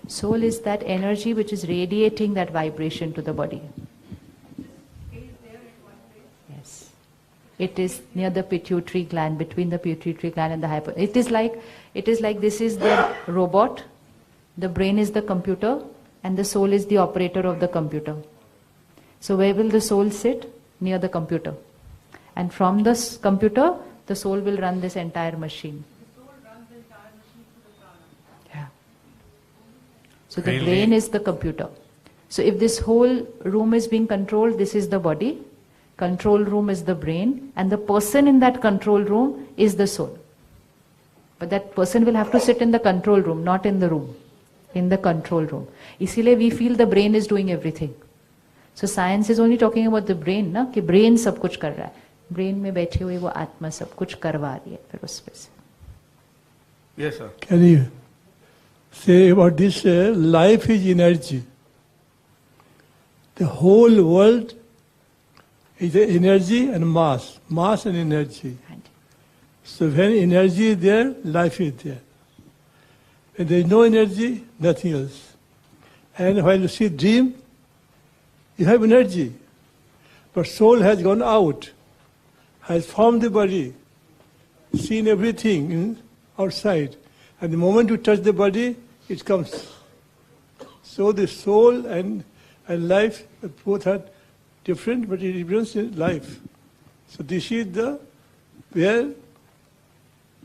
Soul is that energy which is radiating that vibration to the body. Yes. It is near the pituitary gland, between the pituitary gland and the hypothalamus. It is like this is the robot, the brain is the computer, and the soul is the operator of the computer. So where will the soul sit? Near the computer. And from this computer, the soul will run this entire machine. So the brain is the computer. So if this whole room is being controlled, this is the body, control room is the brain, and the person in that control room is the soul. But that person will have to sit in the control room, not in the room, in the control room. इसीलिए we feel the brain is doing everything. So science is only talking about the brain, ना कि brain सब कुछ कर रहा है. Brain में बैठी हुई वो आत्मा सब कुछ करवा रही है फिर उसमें से. Yes, sir. Can you say about this? Life is energy. The whole world is energy and mass and energy. So when energy is there, life is there. When there is no energy, nothing else. And while you see dream, you have energy. But soul has gone out, has formed the body, seen everything outside. And the moment you touch the body, it comes. So the soul and life, both are different, but it represents life. So this is the where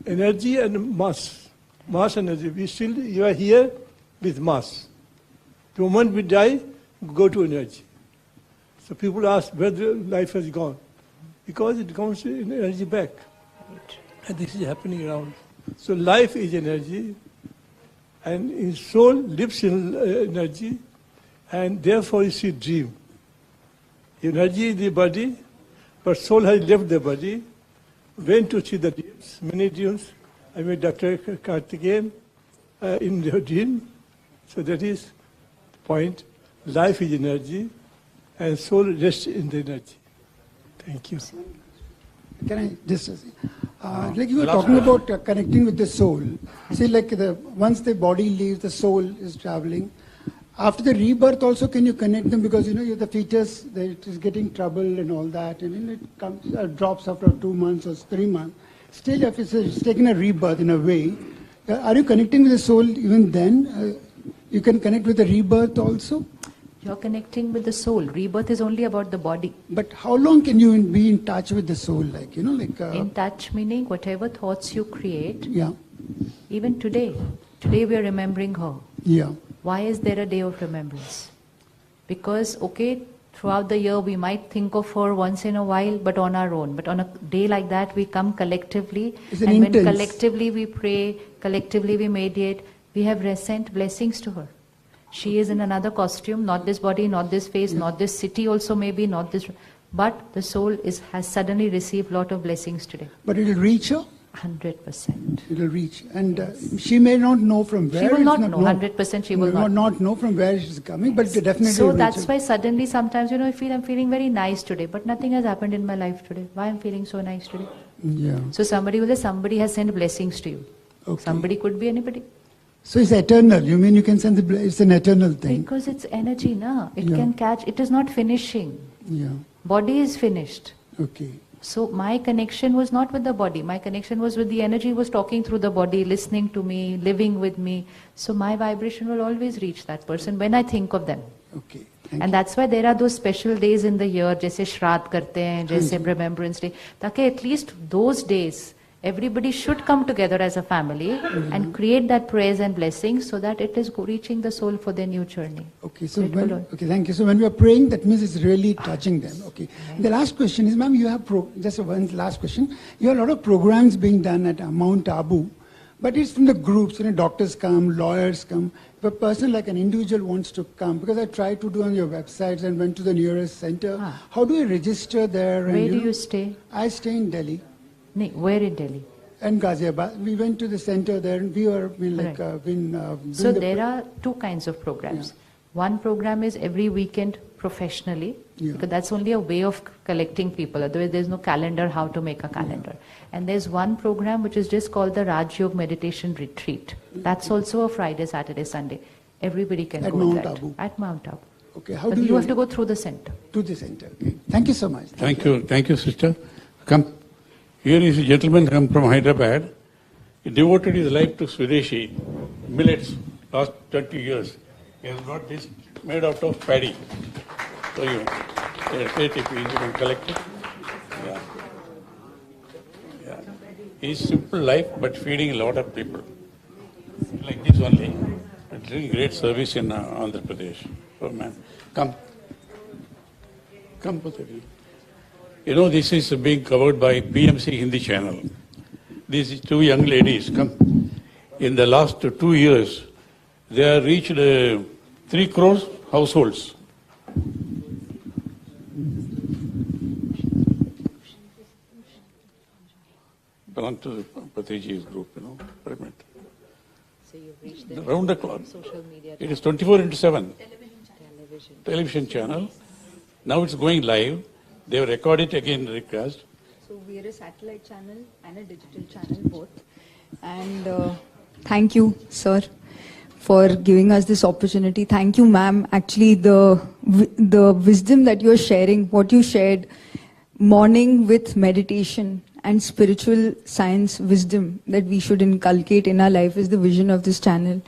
energy and mass energy. You are here with mass. The moment we die, we go to energy. So people ask where the life has gone. Because it comes in energy back. And this is happening around. So life is energy, and his soul lives in energy, and therefore you see dream. Energy is the body, but soul has left the body. went to see the dreams, many dreams. I met Dr. Kaarthikeyan in the dream. So that is the point. Life is energy, and soul rests in the energy. Thank you. Can I just like you were talking about connecting with the soul. See, like once the body leaves, the soul is traveling. After the rebirth, also, can you connect them? Because you're the fetus, it is getting trouble and all that, and then it comes drops after 2 months or 3 months. Still, if it's taken a rebirth in a way, are you connecting with the soul even then? You can connect with the rebirth also? You're connecting with the soul. Rebirth is only about the body. But how long can you be in touch with the soul? In touch meaning whatever thoughts you create. Yeah. Even today. Today we are remembering her. Yeah. Why is there a day of remembrance? Because, throughout the year we might think of her once in a while, but on our own. But on a day like that, we come collectively. And when collectively we pray, collectively we meditate, we have sent blessings to her. She is in another costume, not this body, not this face, not this city also maybe, not this. But the soul has suddenly received a lot of blessings today. But it will reach her? 100%. It will reach. And she may not know from where. She will not know. 100% she will not know from where she's coming, but definitely so that's why suddenly sometimes, I feel I'm feeling very nice today, but nothing has happened in my life today. Why I'm feeling so nice today? Yeah. So somebody will say, somebody has sent blessings to you. Okay. Somebody could be anybody. So it's eternal. You mean you can sense it's an eternal thing? Because it's energy, na? It can catch. It is not finishing. Yeah. Body is finished. Okay. So my connection was not with the body. My connection was with the energy was talking through the body, listening to me, living with me. So my vibration will always reach that person when I think of them. Okay. And that's why there are those special days in the year, जैसे श्राद्ध करते हैं, जैसे Remembrance Day, ताकि at least those days everybody should come together as a family and create that praise and blessing so that it is reaching the soul for their new journey. Okay, so thank you. So when we are praying, that means it's really touching them. Okay. The last question is, ma'am, you have just one last question. You have a lot of programs being done at Mount Abu, but it's from the groups. Doctors come, lawyers come. If a person like an individual wants to come, because I tried to do on your websites and went to the nearest center. How do I register there? Where do you stay? I stay in Delhi. Where in Delhi? And Ghaziabad. We went to the center there and we were so there are two kinds of programs. Yeah. One program is every weekend professionally, because that's only a way of collecting people. Otherwise there's no calendar how to make a calendar. And there's one program which is just called the Raj Yoga Meditation Retreat. That's also a Friday, Saturday, Sunday. Everybody can at go Mount to that. Abu. At Mount Abu. Okay. But you have to go through the center. To the center. Okay. Thank you so much. Thank you, sister. Come. Here is a gentleman come from Hyderabad. He devoted his life to Swadeshi, millets, last 20 years. He has got this made out of paddy. So you take it, you can collect it. Yeah. His simple life, but feeding a lot of people. Like this only. Doing great service in Andhra Pradesh. So man, come. Come, Patari. This is being covered by PMC Hindi channel. These two young ladies come. In the last 2 years, they have reached 3 crores households. Belong to the Patriji's group, pyramid. So you've reached them round the clock. Social media. It is 24/7. Television channel. Now it's going live. They will record it again, recast. So we are a satellite channel and a digital channel both. And thank you, sir, for giving us this opportunity. Thank you, ma'am. Actually, the wisdom that you are sharing, what you shared, morning with meditation and spiritual science wisdom that we should inculcate in our life is the vision of this channel.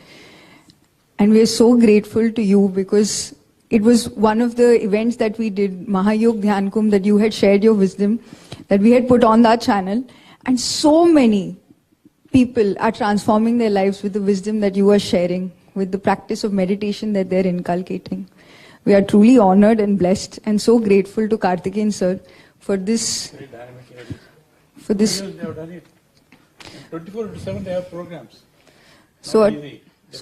And we are so grateful to you because it was one of the events that we did, Mahayog Dhyan Kumbh, that you had shared your wisdom, that we had put on that channel. And so many people are transforming their lives with the wisdom that you are sharing, with the practice of meditation that they're inculcating. We are truly honored and blessed and so grateful to Kaarthikeyan sir for this. For this. They have done it. 24/7 they have programs. So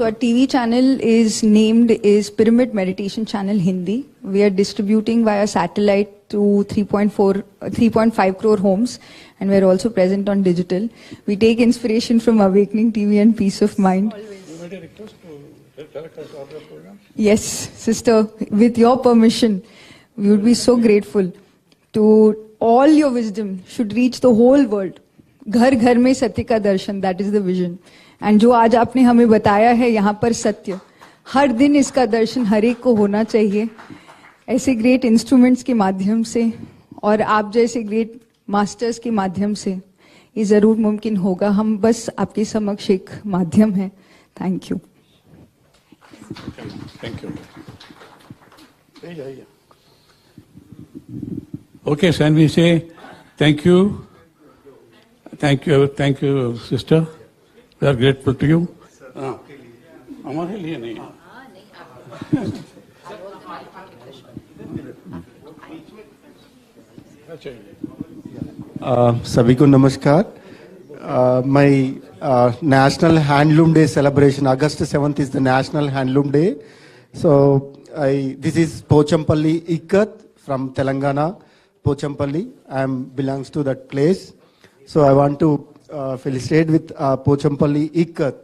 our TV channel is named Pyramid Meditation Channel Hindi. We are distributing via satellite to 3.5 crore homes, and we're also present on digital. We take inspiration from Awakening TV and Peace of Mind. You made a request to telecast all the programs? Yes, sister, with your permission, we would be so grateful. To all your wisdom should reach the whole world. घर घर में सत्य का दर्शन, that is the vision. And जो आज आपने हमें बताया है यहाँ पर सत्य, हर दिन इसका दर्शन हर एक को होना चाहिए. ऐसे ग्रेट इंस्ट्रूमेंट्स के माध्यम से और आप जैसे ग्रेट मास्टर्स के माध्यम से ये जरूर मुमकिन होगा. हम बस आपके समक्ष एक माध्यम हैं. Thank you. Thank you. Okay, so we say thank you. Thank you, sister. We are grateful to you. हमारे लिए नहीं. सभी को नमस्कार. My National Handloom Day celebration, August 7th is the National Handloom Day. So this is Pochampalli Ikkat from Telangana, Pochampalli. I belongs to that place. So I want to felicitate with Pochampalli Ikkat.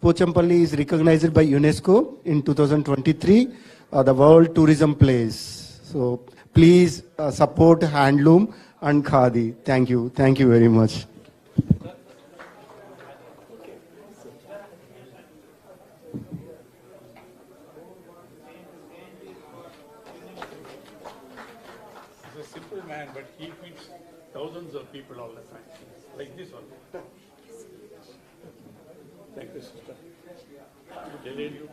Pochampalli is recognized by UNESCO in 2023, the World Tourism Place. So please support handloom and khadi. Thank you. Thank you very much. He's a simple man, but he feeds thousands of people all the time. Like this one. Thank you, sister. You delayed you.